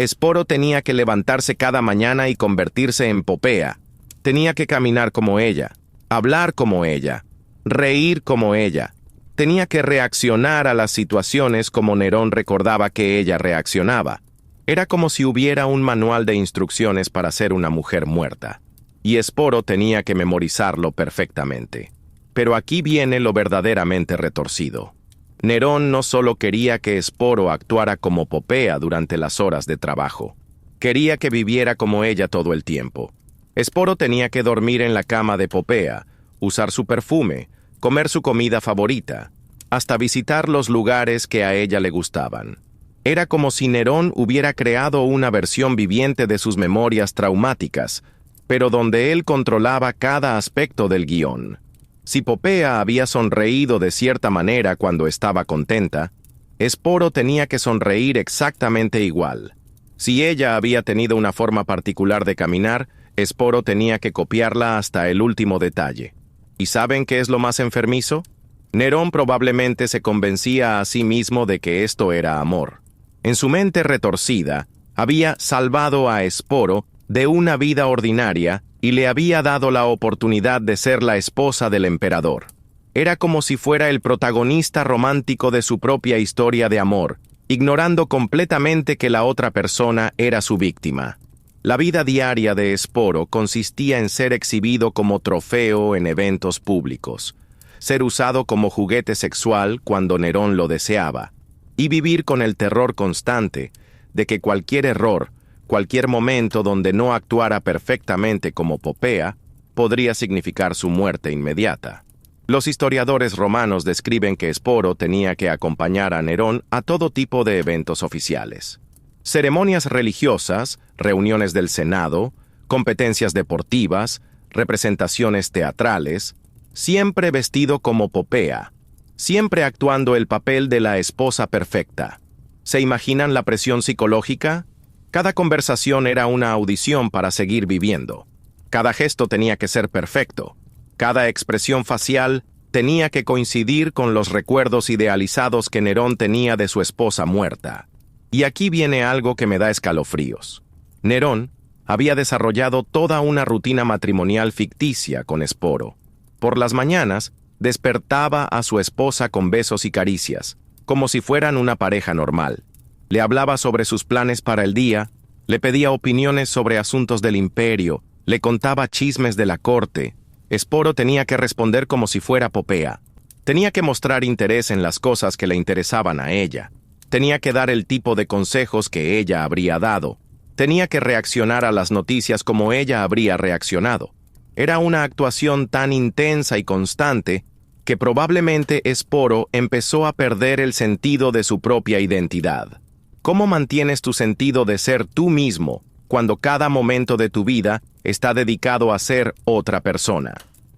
Esporo tenía que levantarse cada mañana y convertirse en Popea. Tenía que caminar como ella, hablar como ella, reír como ella. Tenía que reaccionar a las situaciones como Nerón recordaba que ella reaccionaba. Era como si hubiera un manual de instrucciones para ser una mujer muerta. Y Esporo tenía que memorizarlo perfectamente. Pero aquí viene lo verdaderamente retorcido. Nerón no solo quería que Esporo actuara como Popea durante las horas de trabajo. Quería que viviera como ella todo el tiempo. Esporo tenía que dormir en la cama de Popea, usar su perfume, comer su comida favorita, hasta visitar los lugares que a ella le gustaban. Era como si Nerón hubiera creado una versión viviente de sus memorias traumáticas, pero donde él controlaba cada aspecto del guión. Si Popea había sonreído de cierta manera cuando estaba contenta, Esporo tenía que sonreír exactamente igual. Si ella había tenido una forma particular de caminar, Esporo tenía que copiarla hasta el último detalle. ¿Y saben qué es lo más enfermizo? Nerón probablemente se convencía a sí mismo de que esto era amor. En su mente retorcida, había salvado a Esporo de una vida ordinaria y le había dado la oportunidad de ser la esposa del emperador. Era como si fuera el protagonista romántico de su propia historia de amor, ignorando completamente que la otra persona era su víctima. La vida diaria de Esporo consistía en ser exhibido como trofeo en eventos públicos, ser usado como juguete sexual cuando Nerón lo deseaba, y vivir con el terror constante de que cualquier error, cualquier momento donde no actuara perfectamente como Popea, podría significar su muerte inmediata. Los historiadores romanos describen que Esporo tenía que acompañar a Nerón a todo tipo de eventos oficiales. Ceremonias religiosas, reuniones del Senado, competencias deportivas, representaciones teatrales, siempre vestido como Popea, siempre actuando el papel de la esposa perfecta. ¿Se imaginan la presión psicológica? Cada conversación era una audición para seguir viviendo. Cada gesto tenía que ser perfecto. Cada expresión facial tenía que coincidir con los recuerdos idealizados que Nerón tenía de su esposa muerta. Y aquí viene algo que me da escalofríos. Nerón había desarrollado toda una rutina matrimonial ficticia con Esporo. Por las mañanas, despertaba a su esposa con besos y caricias, como si fueran una pareja normal. Le hablaba sobre sus planes para el día, le pedía opiniones sobre asuntos del imperio, le contaba chismes de la corte. Esporo tenía que responder como si fuera Popea. Tenía que mostrar interés en las cosas que le interesaban a ella. Tenía que dar el tipo de consejos que ella habría dado. Tenía que reaccionar a las noticias como ella habría reaccionado. Era una actuación tan intensa y constante que probablemente Esporo empezó a perder el sentido de su propia identidad. ¿Cómo mantienes tu sentido de ser tú mismo cuando cada momento de tu vida está dedicado a ser otra persona?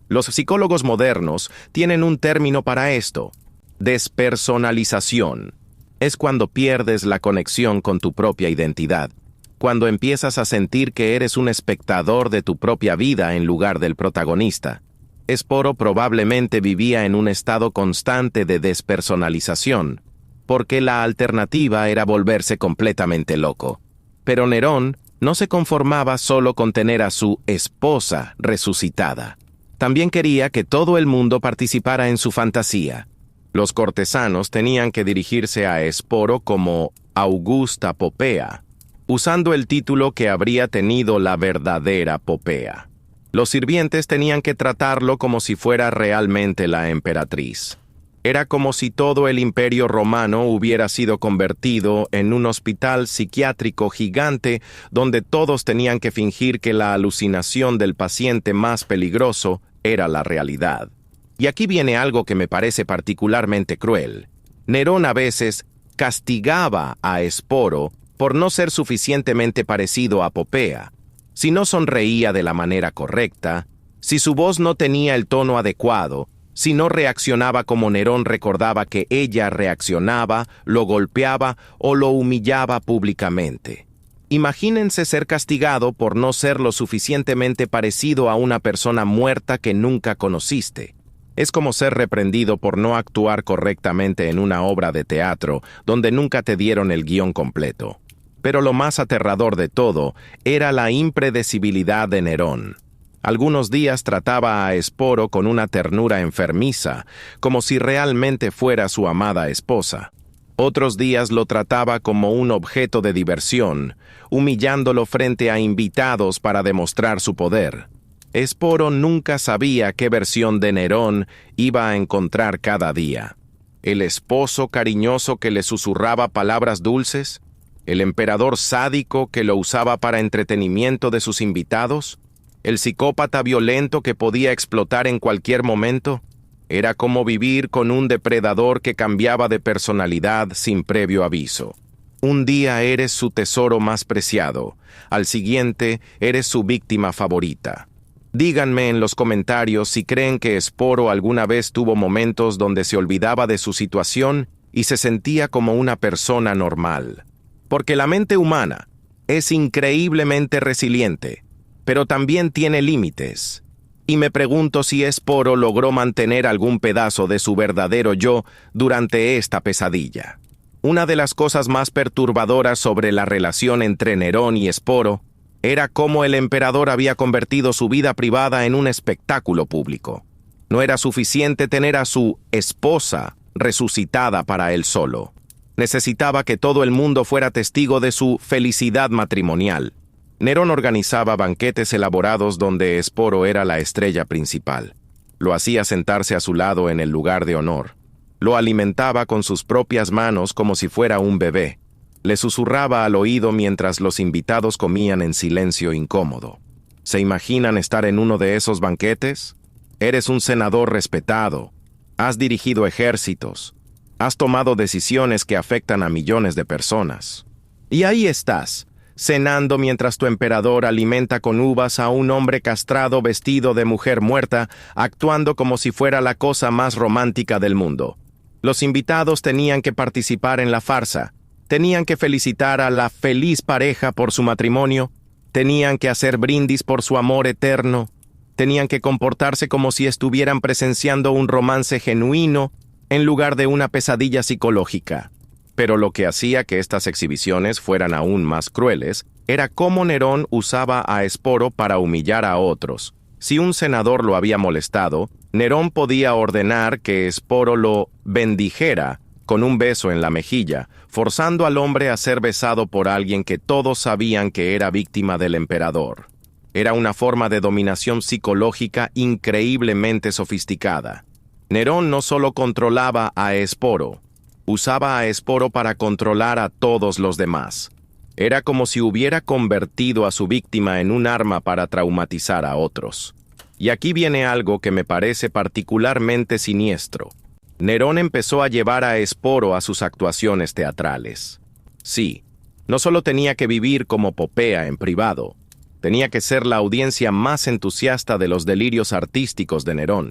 Los psicólogos modernos tienen un término para esto: despersonalización. Es cuando pierdes la conexión con tu propia identidad, cuando empiezas a sentir que eres un espectador de tu propia vida en lugar del protagonista. Esporo probablemente vivía en un estado constante de despersonalización, porque la alternativa era volverse completamente loco. Pero Nerón no se conformaba solo con tener a su esposa resucitada. También quería que todo el mundo participara en su fantasía. Los cortesanos tenían que dirigirse a Esporo como Augusta Popea, usando el título que habría tenido la verdadera Popea. Los sirvientes tenían que tratarlo como si fuera realmente la emperatriz. Era como si todo el imperio romano hubiera sido convertido en un hospital psiquiátrico gigante donde todos tenían que fingir que la alucinación del paciente más peligroso era la realidad. Y aquí viene algo que me parece particularmente cruel. Nerón a veces castigaba a Esporo por no ser suficientemente parecido a Popea. Si no sonreía de la manera correcta, si su voz no tenía el tono adecuado, si no reaccionaba como Nerón recordaba que ella reaccionaba, lo golpeaba o lo humillaba públicamente. Imagínense ser castigado por no ser lo suficientemente parecido a una persona muerta que nunca conociste. Es como ser reprendido por no actuar correctamente en una obra de teatro donde nunca te dieron el guión completo. Pero lo más aterrador de todo era la impredecibilidad de Nerón. Algunos días trataba a Esporo con una ternura enfermiza, como si realmente fuera su amada esposa. Otros días lo trataba como un objeto de diversión, humillándolo frente a invitados para demostrar su poder. Esporo nunca sabía qué versión de Nerón iba a encontrar cada día. ¿El esposo cariñoso que le susurraba palabras dulces? ¿El emperador sádico que lo usaba para entretenimiento de sus invitados? ¿El psicópata violento que podía explotar en cualquier momento? Era como vivir con un depredador que cambiaba de personalidad sin previo aviso. Un día eres su tesoro más preciado, al siguiente eres su víctima favorita. Díganme en los comentarios si creen que Esporo alguna vez tuvo momentos donde se olvidaba de su situación y se sentía como una persona normal. Porque la mente humana es increíblemente resiliente, pero también tiene límites. Y me pregunto si Esporo logró mantener algún pedazo de su verdadero yo durante esta pesadilla. Una de las cosas más perturbadoras sobre la relación entre Nerón y Esporo era cómo el emperador había convertido su vida privada en un espectáculo público. No era suficiente tener a su esposa resucitada para él solo. Necesitaba que todo el mundo fuera testigo de su felicidad matrimonial. Nerón organizaba banquetes elaborados donde Esporo era la estrella principal. Lo hacía sentarse a su lado en el lugar de honor. Lo alimentaba con sus propias manos como si fuera un bebé. Le susurraba al oído mientras los invitados comían en silencio incómodo. ¿Se imaginan estar en uno de esos banquetes? Eres un senador respetado. Has dirigido ejércitos. Has tomado decisiones que afectan a millones de personas. Y ahí estás, cenando mientras tu emperador alimenta con uvas a un hombre castrado vestido de mujer muerta, actuando como si fuera la cosa más romántica del mundo. Los invitados tenían que participar en la farsa, tenían que felicitar a la feliz pareja por su matrimonio, tenían que hacer brindis por su amor eterno, tenían que comportarse como si estuvieran presenciando un romance genuino en lugar de una pesadilla psicológica. Pero lo que hacía que estas exhibiciones fueran aún más crueles era cómo Nerón usaba a Esporo para humillar a otros. Si un senador lo había molestado, Nerón podía ordenar que Esporo lo bendijera con un beso en la mejilla, forzando al hombre a ser besado por alguien que todos sabían que era víctima del emperador. Era una forma de dominación psicológica increíblemente sofisticada. Nerón no solo controlaba a Esporo, usaba a Esporo para controlar a todos los demás. Era como si hubiera convertido a su víctima en un arma para traumatizar a otros. Y aquí viene algo que me parece particularmente siniestro. Nerón empezó a llevar a Esporo a sus actuaciones teatrales. Sí, no solo tenía que vivir como Popea en privado, tenía que ser la audiencia más entusiasta de los delirios artísticos de Nerón.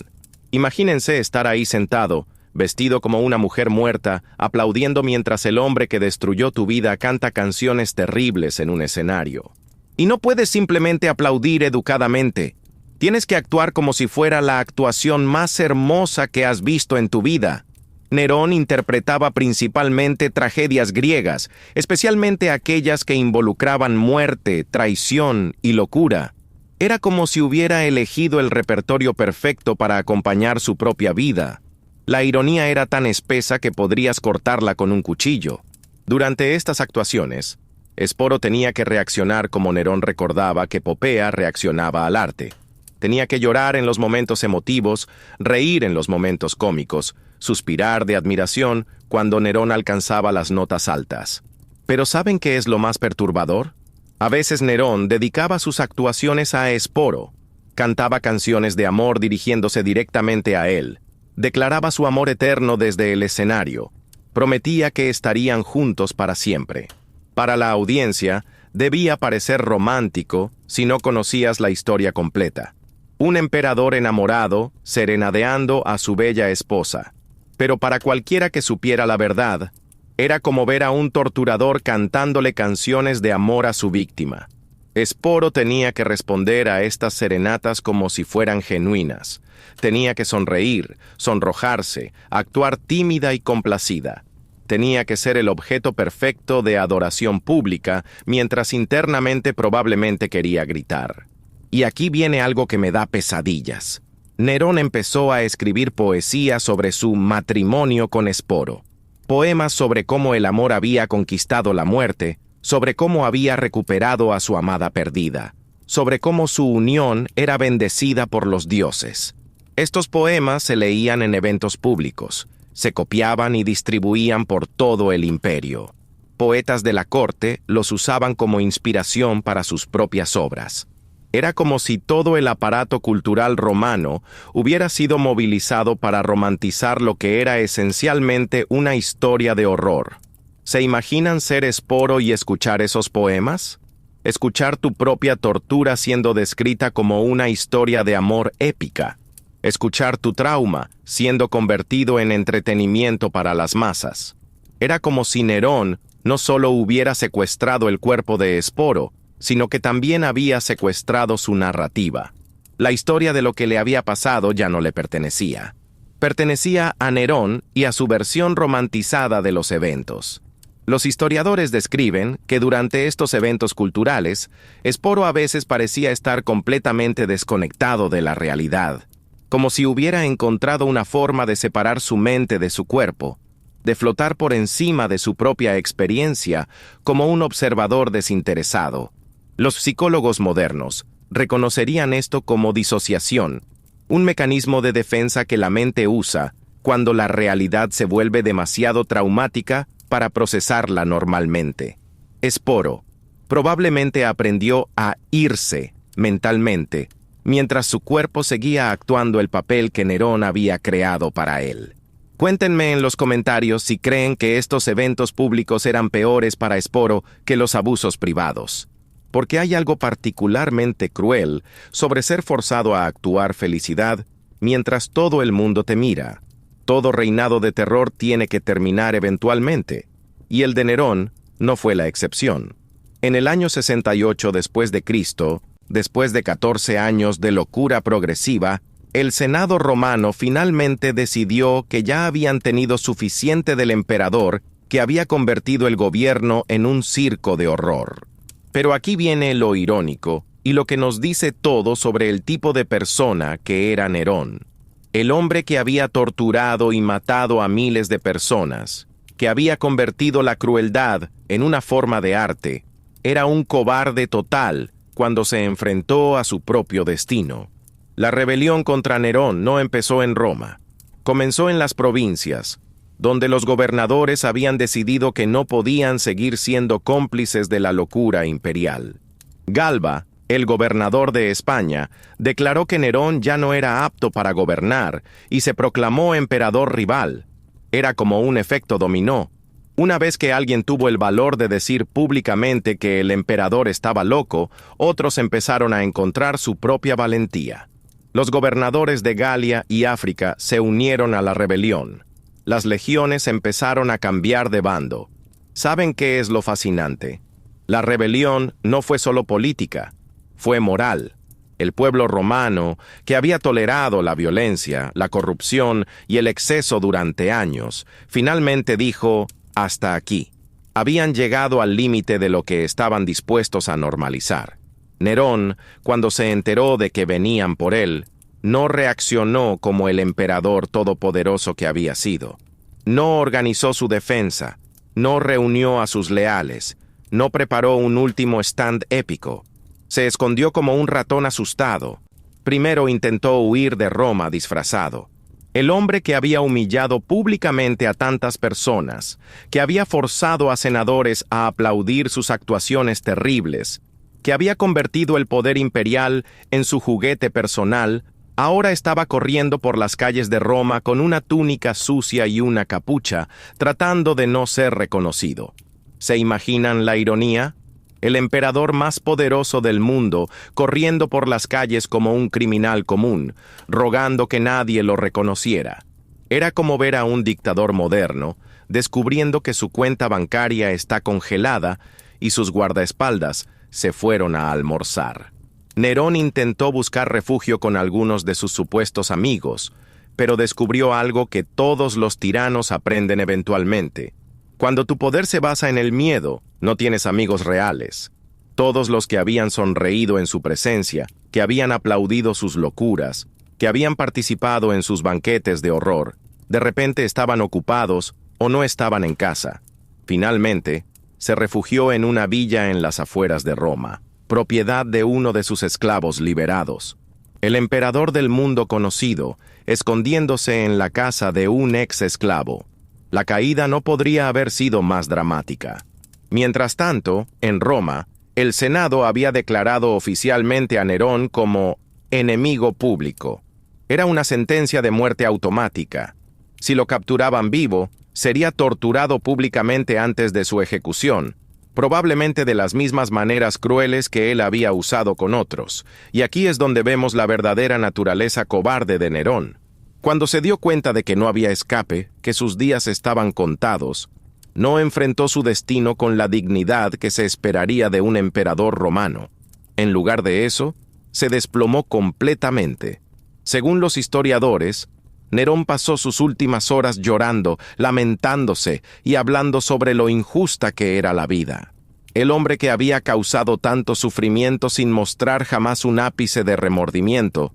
Imagínense estar ahí sentado, vestido como una mujer muerta, aplaudiendo mientras el hombre que destruyó tu vida canta canciones terribles en un escenario. Y no puedes simplemente aplaudir educadamente. Tienes que actuar como si fuera la actuación más hermosa que has visto en tu vida. Nerón interpretaba principalmente tragedias griegas, especialmente aquellas que involucraban muerte, traición y locura. Era como si hubiera elegido el repertorio perfecto para acompañar su propia vida. La ironía era tan espesa que podrías cortarla con un cuchillo. Durante estas actuaciones, Esporo tenía que reaccionar como Nerón recordaba que Popea reaccionaba al arte. Tenía que llorar en los momentos emotivos, reír en los momentos cómicos, suspirar de admiración cuando Nerón alcanzaba las notas altas. Pero ¿saben qué es lo más perturbador? A veces Nerón dedicaba sus actuaciones a Esporo. Cantaba canciones de amor dirigiéndose directamente a él. Declaraba su amor eterno desde el escenario. Prometía que estarían juntos para siempre. Para la audiencia, debía parecer romántico si no conocías la historia completa. Un emperador enamorado, serenadeando a su bella esposa. Pero para cualquiera que supiera la verdad, era como ver a un torturador cantándole canciones de amor a su víctima. Esporo tenía que responder a estas serenatas como si fueran genuinas. Tenía que sonreír, sonrojarse, actuar tímida y complacida. tenía que ser el objeto perfecto de adoración pública, mientras internamente probablemente quería gritar. Y aquí viene algo que me da pesadillas. Nerón empezó a escribir poesía sobre su matrimonio con Esporo. Poemas sobre cómo el amor había conquistado la muerte, sobre cómo había recuperado a su amada perdida, sobre cómo su unión era bendecida por los dioses. Estos poemas se leían en eventos públicos, se copiaban y distribuían por todo el imperio. Poetas de la corte los usaban como inspiración para sus propias obras. Era como si todo el aparato cultural romano hubiera sido movilizado para romantizar lo que era esencialmente una historia de horror. ¿Se imaginan ser Esporo y escuchar esos poemas? Escuchar tu propia tortura siendo descrita como una historia de amor épica. Escuchar tu trauma siendo convertido en entretenimiento para las masas. Era como si Nerón no solo hubiera secuestrado el cuerpo de Esporo, sino que también había secuestrado su narrativa. La historia de lo que le había pasado ya no le pertenecía. Pertenecía a Nerón y a su versión romantizada de los eventos. Los historiadores describen que durante estos eventos culturales, Esporo a veces parecía estar completamente desconectado de la realidad, como si hubiera encontrado una forma de separar su mente de su cuerpo, de flotar por encima de su propia experiencia como un observador desinteresado. Los psicólogos modernos reconocerían esto como disociación, un mecanismo de defensa que la mente usa cuando la realidad se vuelve demasiado traumática para procesarla normalmente. Esporo probablemente aprendió a irse mentalmente, mientras su cuerpo seguía actuando el papel que Nerón había creado para él. Cuéntenme en los comentarios si creen que estos eventos públicos eran peores para Esporo que los abusos privados. Porque hay algo particularmente cruel sobre ser forzado a actuar felicidad mientras todo el mundo te mira. Todo reinado de terror tiene que terminar eventualmente, y el de Nerón no fue la excepción. En el año 68 después de Cristo, después de 14 años de locura progresiva, el Senado romano finalmente decidió que ya habían tenido suficiente del emperador que había convertido el gobierno en un circo de horror. Pero aquí viene lo irónico y lo que nos dice todo sobre el tipo de persona que era Nerón. El hombre que había torturado y matado a miles de personas, que había convertido la crueldad en una forma de arte, era un cobarde total cuando se enfrentó a su propio destino. La rebelión contra Nerón no empezó en Roma. Comenzó en las provincias, donde los gobernadores habían decidido que no podían seguir siendo cómplices de la locura imperial. Galba, el gobernador de España, declaró que Nerón ya no era apto para gobernar y se proclamó emperador rival. Era como un efecto dominó. Una vez que alguien tuvo el valor de decir públicamente que el emperador estaba loco, otros empezaron a encontrar su propia valentía. Los gobernadores de Galia y África se unieron a la rebelión. Las legiones empezaron a cambiar de bando. ¿Saben qué es lo fascinante? La rebelión no fue solo política, fue moral. El pueblo romano, que había tolerado la violencia, la corrupción y el exceso durante años, finalmente dijo: hasta aquí. Habían llegado al límite de lo que estaban dispuestos a normalizar. Nerón, cuando se enteró de que venían por él, no reaccionó como el emperador todopoderoso que había sido. No organizó su defensa, no reunió a sus leales, no preparó un último stand épico. Se escondió como un ratón asustado. Primero intentó huir de Roma disfrazado. El hombre que había humillado públicamente a tantas personas, que había forzado a senadores a aplaudir sus actuaciones terribles, que había convertido el poder imperial en su juguete personal, ahora estaba corriendo por las calles de Roma con una túnica sucia y una capucha, tratando de no ser reconocido. ¿Se imaginan la ironía? El emperador más poderoso del mundo, corriendo por las calles como un criminal común, rogando que nadie lo reconociera. Era como ver a un dictador moderno, descubriendo que su cuenta bancaria está congelada y sus guardaespaldas se fueron a almorzar. Nerón intentó buscar refugio con algunos de sus supuestos amigos, pero descubrió algo que todos los tiranos aprenden eventualmente. Cuando tu poder se basa en el miedo, no tienes amigos reales. Todos los que habían sonreído en su presencia, que habían aplaudido sus locuras, que habían participado en sus banquetes de horror, de repente estaban ocupados o no estaban en casa. Finalmente, se refugió en una villa en las afueras de Roma, propiedad de uno de sus esclavos liberados. El emperador del mundo conocido, escondiéndose en la casa de un ex esclavo. La caída no podría haber sido más dramática. Mientras tanto, en Roma, el Senado había declarado oficialmente a Nerón como enemigo público. Era una sentencia de muerte automática. Si lo capturaban vivo, sería torturado públicamente antes de su ejecución, probablemente de las mismas maneras crueles que él había usado con otros. Y aquí es donde vemos la verdadera naturaleza cobarde de Nerón. Cuando se dio cuenta de que no había escape, que sus días estaban contados, no enfrentó su destino con la dignidad que se esperaría de un emperador romano. En lugar de eso, se desplomó completamente. Según los historiadores, Nerón pasó sus últimas horas llorando, lamentándose y hablando sobre lo injusta que era la vida. El hombre que había causado tanto sufrimiento sin mostrar jamás un ápice de remordimiento,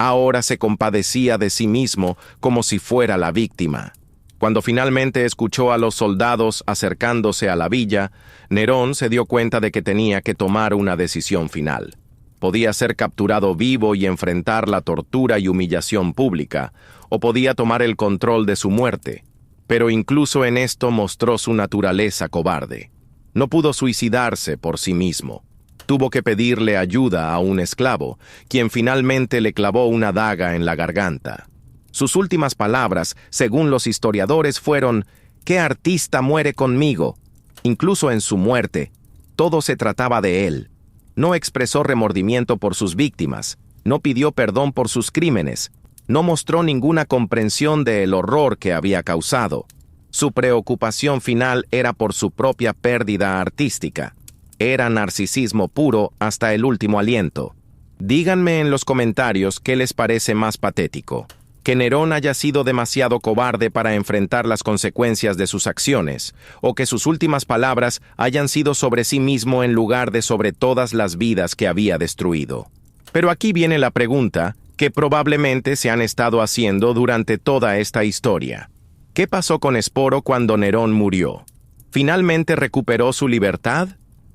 ahora se compadecía de sí mismo como si fuera la víctima. Cuando finalmente escuchó a los soldados acercándose a la villa, Nerón se dio cuenta de que tenía que tomar una decisión final. Podía ser capturado vivo y enfrentar la tortura y humillación pública, o podía tomar el control de su muerte. Pero incluso en esto mostró su naturaleza cobarde. No pudo suicidarse por sí mismo. Tuvo que pedirle ayuda a un esclavo, quien finalmente le clavó una daga en la garganta. Sus últimas palabras, según los historiadores, fueron: «¿Qué artista muere conmigo?». Incluso en su muerte, todo se trataba de él. No expresó remordimiento por sus víctimas, no pidió perdón por sus crímenes, no mostró ninguna comprensión del horror que había causado. Su preocupación final era por su propia pérdida artística. Era narcisismo puro hasta el último aliento. Díganme en los comentarios qué les parece más patético: que Nerón haya sido demasiado cobarde para enfrentar las consecuencias de sus acciones, o que sus últimas palabras hayan sido sobre sí mismo en lugar de sobre todas las vidas que había destruido. Pero aquí viene la pregunta que probablemente se han estado haciendo durante toda esta historia. ¿Qué pasó con Esporo cuando Nerón murió? ¿Finalmente recuperó su libertad?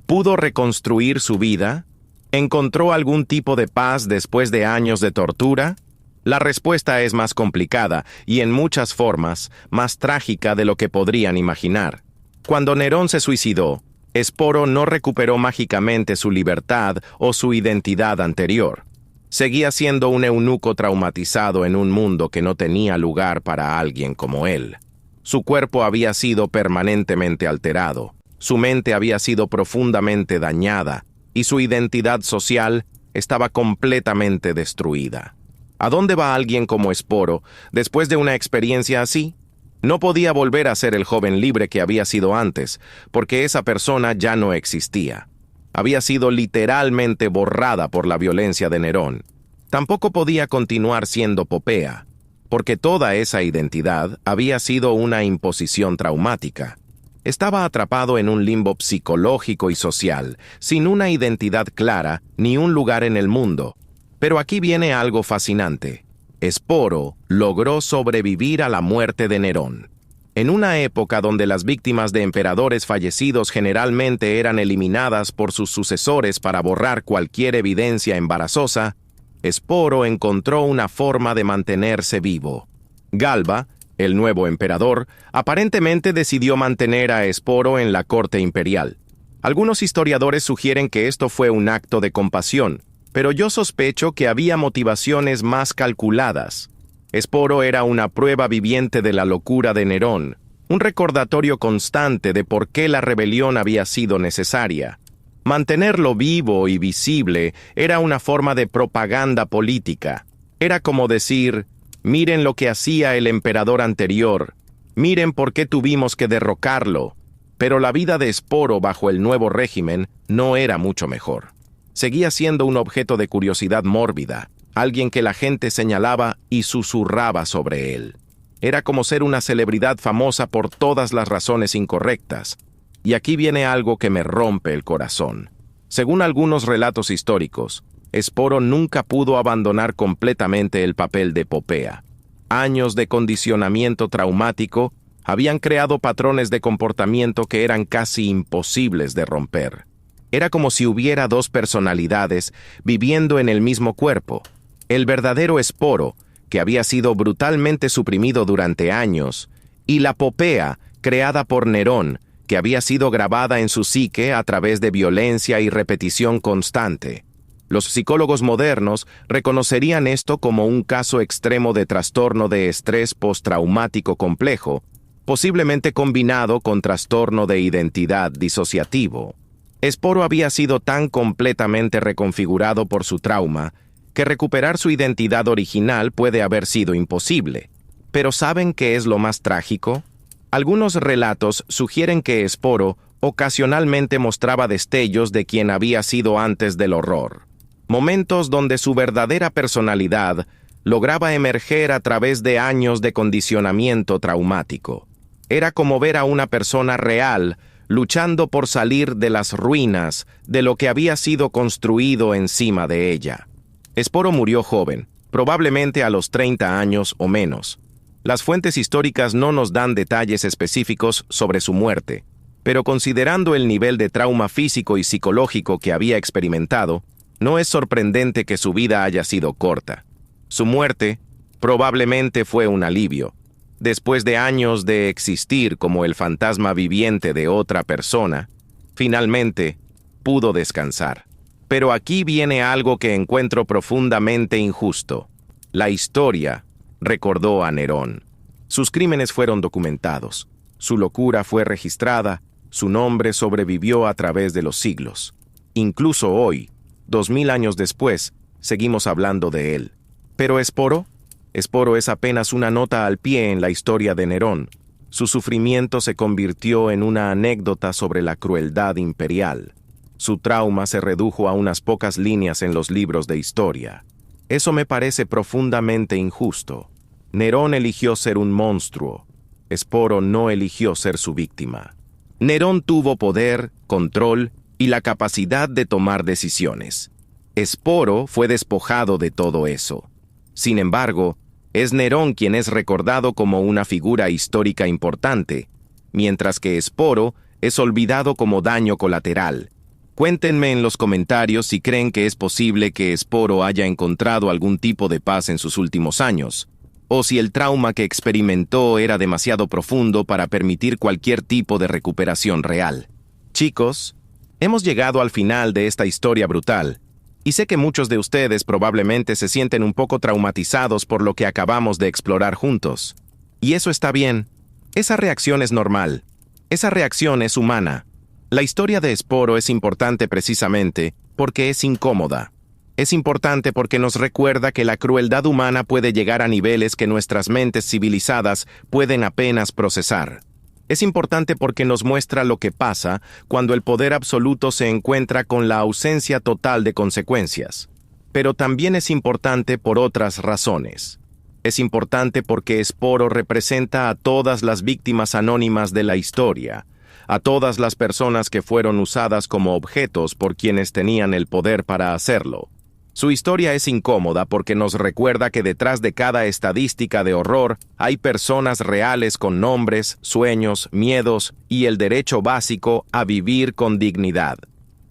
¿Pudo reconstruir su vida? ¿Encontró algún tipo de paz después de años de tortura? La respuesta es más complicada y en muchas formas más trágica de lo que podrían imaginar. Cuando Nerón se suicidó, Esporo no recuperó mágicamente su libertad o su identidad anterior. Seguía siendo un eunuco traumatizado en un mundo que no tenía lugar para alguien como él. Su cuerpo había sido permanentemente alterado, su mente había sido profundamente dañada y su identidad social estaba completamente destruida. ¿A dónde va alguien como Esporo después de una experiencia así? No podía volver a ser el joven libre que había sido antes, porque esa persona ya no existía. Había sido literalmente borrada por la violencia de Nerón. Tampoco podía continuar siendo Popea, porque toda esa identidad había sido una imposición traumática. Estaba atrapado en un limbo psicológico y social, sin una identidad clara ni un lugar en el mundo. Pero aquí viene algo fascinante. Esporo logró sobrevivir a la muerte de Nerón. En una época donde las víctimas de emperadores fallecidos generalmente eran eliminadas por sus sucesores para borrar cualquier evidencia embarazosa, Esporo encontró una forma de mantenerse vivo. Galba, el nuevo emperador, aparentemente decidió mantener a Esporo en la corte imperial. Algunos historiadores sugieren que esto fue un acto de compasión, pero yo sospecho que había motivaciones más calculadas. Esporo era una prueba viviente de la locura de Nerón, un recordatorio constante de por qué la rebelión había sido necesaria. Mantenerlo vivo y visible era una forma de propaganda política. Era como decir: miren lo que hacía el emperador anterior, miren por qué tuvimos que derrocarlo. Pero la vida de Esporo bajo el nuevo régimen no era mucho mejor. Seguía siendo un objeto de curiosidad mórbida, alguien que la gente señalaba y susurraba sobre él. Era como ser una celebridad famosa por todas las razones incorrectas. Y aquí viene algo que me rompe el corazón. Según algunos relatos históricos, Esporo nunca pudo abandonar completamente el papel de Popea. Años de condicionamiento traumático habían creado patrones de comportamiento que eran casi imposibles de romper. Era como si hubiera dos personalidades viviendo en el mismo cuerpo. El verdadero Esporo, que había sido brutalmente suprimido durante años, y la Popea, creada por Nerón, que había sido grabada en su psique a través de violencia y repetición constante. Los psicólogos modernos reconocerían esto como un caso extremo de trastorno de estrés postraumático complejo, posiblemente combinado con trastorno de identidad disociativo. Esporo había sido tan completamente reconfigurado por su trauma que recuperar su identidad original puede haber sido imposible. Pero ¿saben qué es lo más trágico? Algunos relatos sugieren que Esporo ocasionalmente mostraba destellos de quien había sido antes del horror. Momentos donde su verdadera personalidad lograba emerger a través de años de condicionamiento traumático. Era como ver a una persona real luchando por salir de las ruinas de lo que había sido construido encima de ella. Esporo murió joven, probablemente a los 30 años o menos. Las fuentes históricas no nos dan detalles específicos sobre su muerte, pero considerando el nivel de trauma físico y psicológico que había experimentado, no es sorprendente que su vida haya sido corta. Su muerte probablemente fue un alivio. Después de años de existir como el fantasma viviente de otra persona, finalmente pudo descansar. Pero aquí viene algo que encuentro profundamente injusto. La historia recordó a Nerón. Sus crímenes fueron documentados. Su locura fue registrada. Su nombre sobrevivió a través de los siglos. Incluso hoy, 2000 años después, seguimos hablando de él. ¿Pero Esporo? Esporo es apenas una nota al pie en la historia de Nerón. Su sufrimiento se convirtió en una anécdota sobre la crueldad imperial. Su trauma se redujo a unas pocas líneas en los libros de historia. Eso me parece profundamente injusto. Nerón eligió ser un monstruo. Esporo no eligió ser su víctima. Nerón tuvo poder, control y la capacidad de tomar decisiones. Esporo fue despojado de todo eso. Sin embargo, es Nerón quien es recordado como una figura histórica importante, mientras que Esporo es olvidado como daño colateral. Cuéntenme en los comentarios si creen que es posible que Esporo haya encontrado algún tipo de paz en sus últimos años, o si el trauma que experimentó era demasiado profundo para permitir cualquier tipo de recuperación real. Chicos, hemos llegado al final de esta historia brutal, y sé que muchos de ustedes probablemente se sienten un poco traumatizados por lo que acabamos de explorar juntos. Y eso está bien. Esa reacción es normal. Esa reacción es humana. La historia de Esporo es importante precisamente porque es incómoda. Es importante porque nos recuerda que la crueldad humana puede llegar a niveles que nuestras mentes civilizadas pueden apenas procesar. Es importante porque nos muestra lo que pasa cuando el poder absoluto se encuentra con la ausencia total de consecuencias. Pero también es importante por otras razones. Es importante porque Esporo representa a todas las víctimas anónimas de la historia, a todas las personas que fueron usadas como objetos por quienes tenían el poder para hacerlo. Su historia es incómoda porque nos recuerda que detrás de cada estadística de horror hay personas reales con nombres, sueños, miedos y el derecho básico a vivir con dignidad.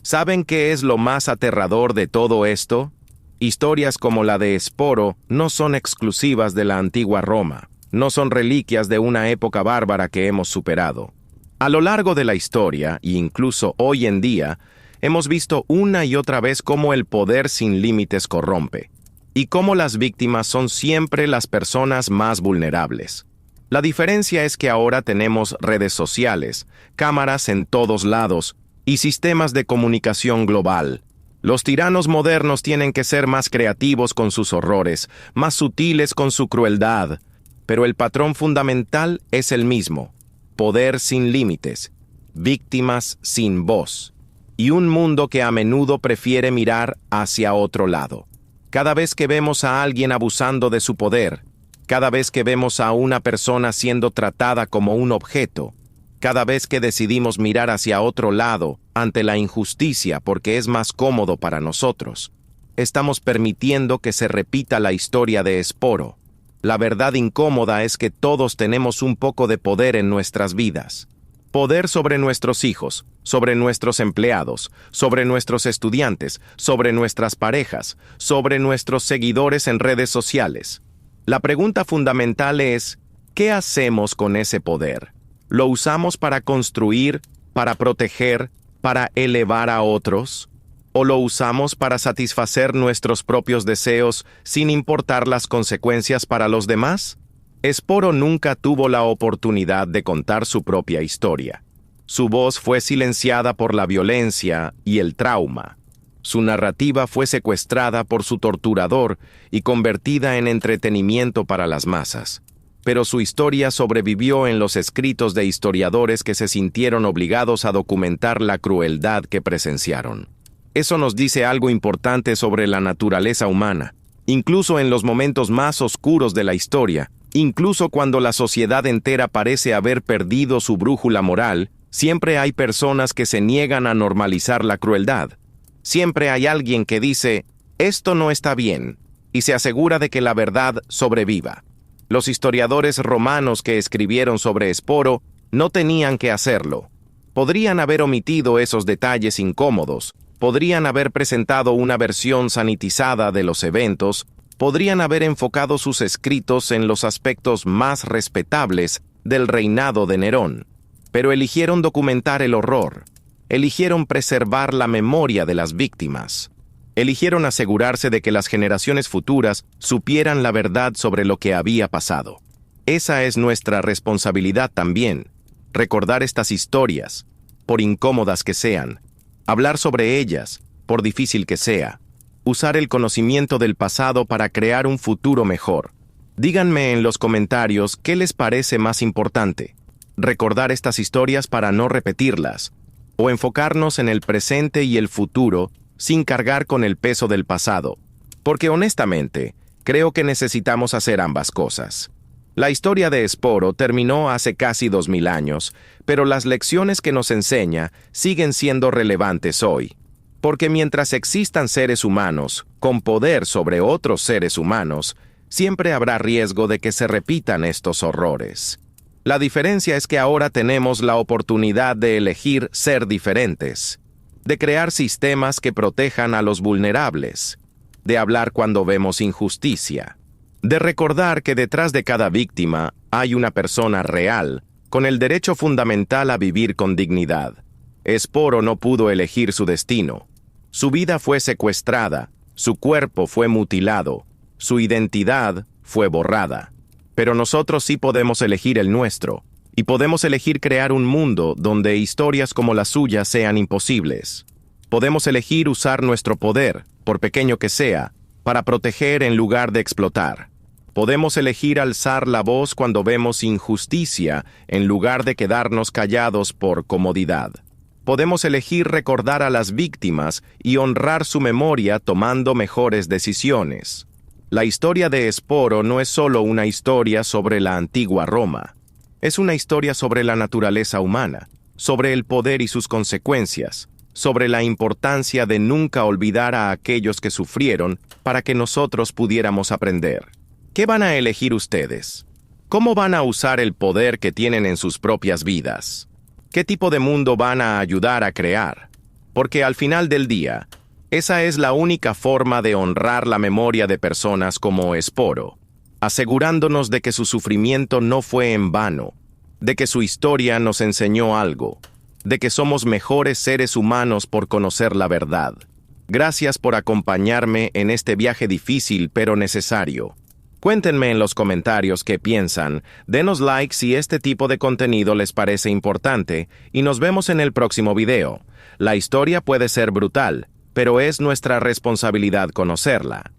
¿Saben qué es lo más aterrador de todo esto? Historias como la de Esporo no son exclusivas de la antigua Roma, no son reliquias de una época bárbara que hemos superado. A lo largo de la historia, e incluso hoy en día, hemos visto una y otra vez cómo el poder sin límites corrompe, y cómo las víctimas son siempre las personas más vulnerables. La diferencia es que ahora tenemos redes sociales, cámaras en todos lados y sistemas de comunicación global. Los tiranos modernos tienen que ser más creativos con sus horrores, más sutiles con su crueldad, pero el patrón fundamental es el mismo: poder sin límites, víctimas sin voz, y un mundo que a menudo prefiere mirar hacia otro lado. Cada vez que vemos a alguien abusando de su poder, cada vez que vemos a una persona siendo tratada como un objeto, cada vez que decidimos mirar hacia otro lado ante la injusticia porque es más cómodo para nosotros, estamos permitiendo que se repita la historia de Esporo. La verdad incómoda es que todos tenemos un poco de poder en nuestras vidas. Poder sobre nuestros hijos, sobre nuestros empleados, sobre nuestros estudiantes, sobre nuestras parejas, sobre nuestros seguidores en redes sociales. La pregunta fundamental es, ¿qué hacemos con ese poder? ¿Lo usamos para construir, para proteger, para elevar a otros? ¿O lo usamos para satisfacer nuestros propios deseos sin importar las consecuencias para los demás? Esporo nunca tuvo la oportunidad de contar su propia historia. Su voz fue silenciada por la violencia y el trauma. Su narrativa fue secuestrada por su torturador y convertida en entretenimiento para las masas. Pero su historia sobrevivió en los escritos de historiadores que se sintieron obligados a documentar la crueldad que presenciaron. Eso nos dice algo importante sobre la naturaleza humana. Incluso en los momentos más oscuros de la historia, incluso cuando la sociedad entera parece haber perdido su brújula moral, siempre hay personas que se niegan a normalizar la crueldad. Siempre hay alguien que dice, esto no está bien, y se asegura de que la verdad sobreviva. Los historiadores romanos que escribieron sobre Esporo no tenían que hacerlo. Podrían haber omitido esos detalles incómodos, podrían haber presentado una versión sanitizada de los eventos, podrían haber enfocado sus escritos en los aspectos más respetables del reinado de Nerón. Pero eligieron documentar el horror, eligieron preservar la memoria de las víctimas, eligieron asegurarse de que las generaciones futuras supieran la verdad sobre lo que había pasado. Esa es nuestra responsabilidad también, recordar estas historias, por incómodas que sean, hablar sobre ellas, por difícil que sea, usar el conocimiento del pasado para crear un futuro mejor. Díganme en los comentarios qué les parece más importante, recordar estas historias para no repetirlas, o enfocarnos en el presente y el futuro sin cargar con el peso del pasado, porque honestamente, creo que necesitamos hacer ambas cosas. La historia de Esporo terminó hace casi 2000 años, pero las lecciones que nos enseña siguen siendo relevantes hoy. Porque mientras existan seres humanos con poder sobre otros seres humanos, siempre habrá riesgo de que se repitan estos horrores. La diferencia es que ahora tenemos la oportunidad de elegir ser diferentes, de crear sistemas que protejan a los vulnerables, de hablar cuando vemos injusticia, de recordar que detrás de cada víctima hay una persona real, con el derecho fundamental a vivir con dignidad. Esporo no pudo elegir su destino. Su vida fue secuestrada, su cuerpo fue mutilado, su identidad fue borrada. Pero nosotros sí podemos elegir el nuestro, y podemos elegir crear un mundo donde historias como la suya sean imposibles. Podemos elegir usar nuestro poder, por pequeño que sea, para proteger en lugar de explotar. Podemos elegir alzar la voz cuando vemos injusticia en lugar de quedarnos callados por comodidad. Podemos elegir recordar a las víctimas y honrar su memoria tomando mejores decisiones. La historia de Esporo no es solo una historia sobre la antigua Roma. Es una historia sobre la naturaleza humana, sobre el poder y sus consecuencias, sobre la importancia de nunca olvidar a aquellos que sufrieron para que nosotros pudiéramos aprender. ¿Qué van a elegir ustedes? ¿Cómo van a usar el poder que tienen en sus propias vidas? ¿Qué tipo de mundo van a ayudar a crear? Porque al final del día, esa es la única forma de honrar la memoria de personas como Esporo, asegurándonos de que su sufrimiento no fue en vano, de que su historia nos enseñó algo, de que somos mejores seres humanos por conocer la verdad. Gracias por acompañarme en este viaje difícil pero necesario. Cuéntenme en los comentarios qué piensan, denos like si este tipo de contenido les parece importante y nos vemos en el próximo video. La historia puede ser brutal, pero es nuestra responsabilidad conocerla.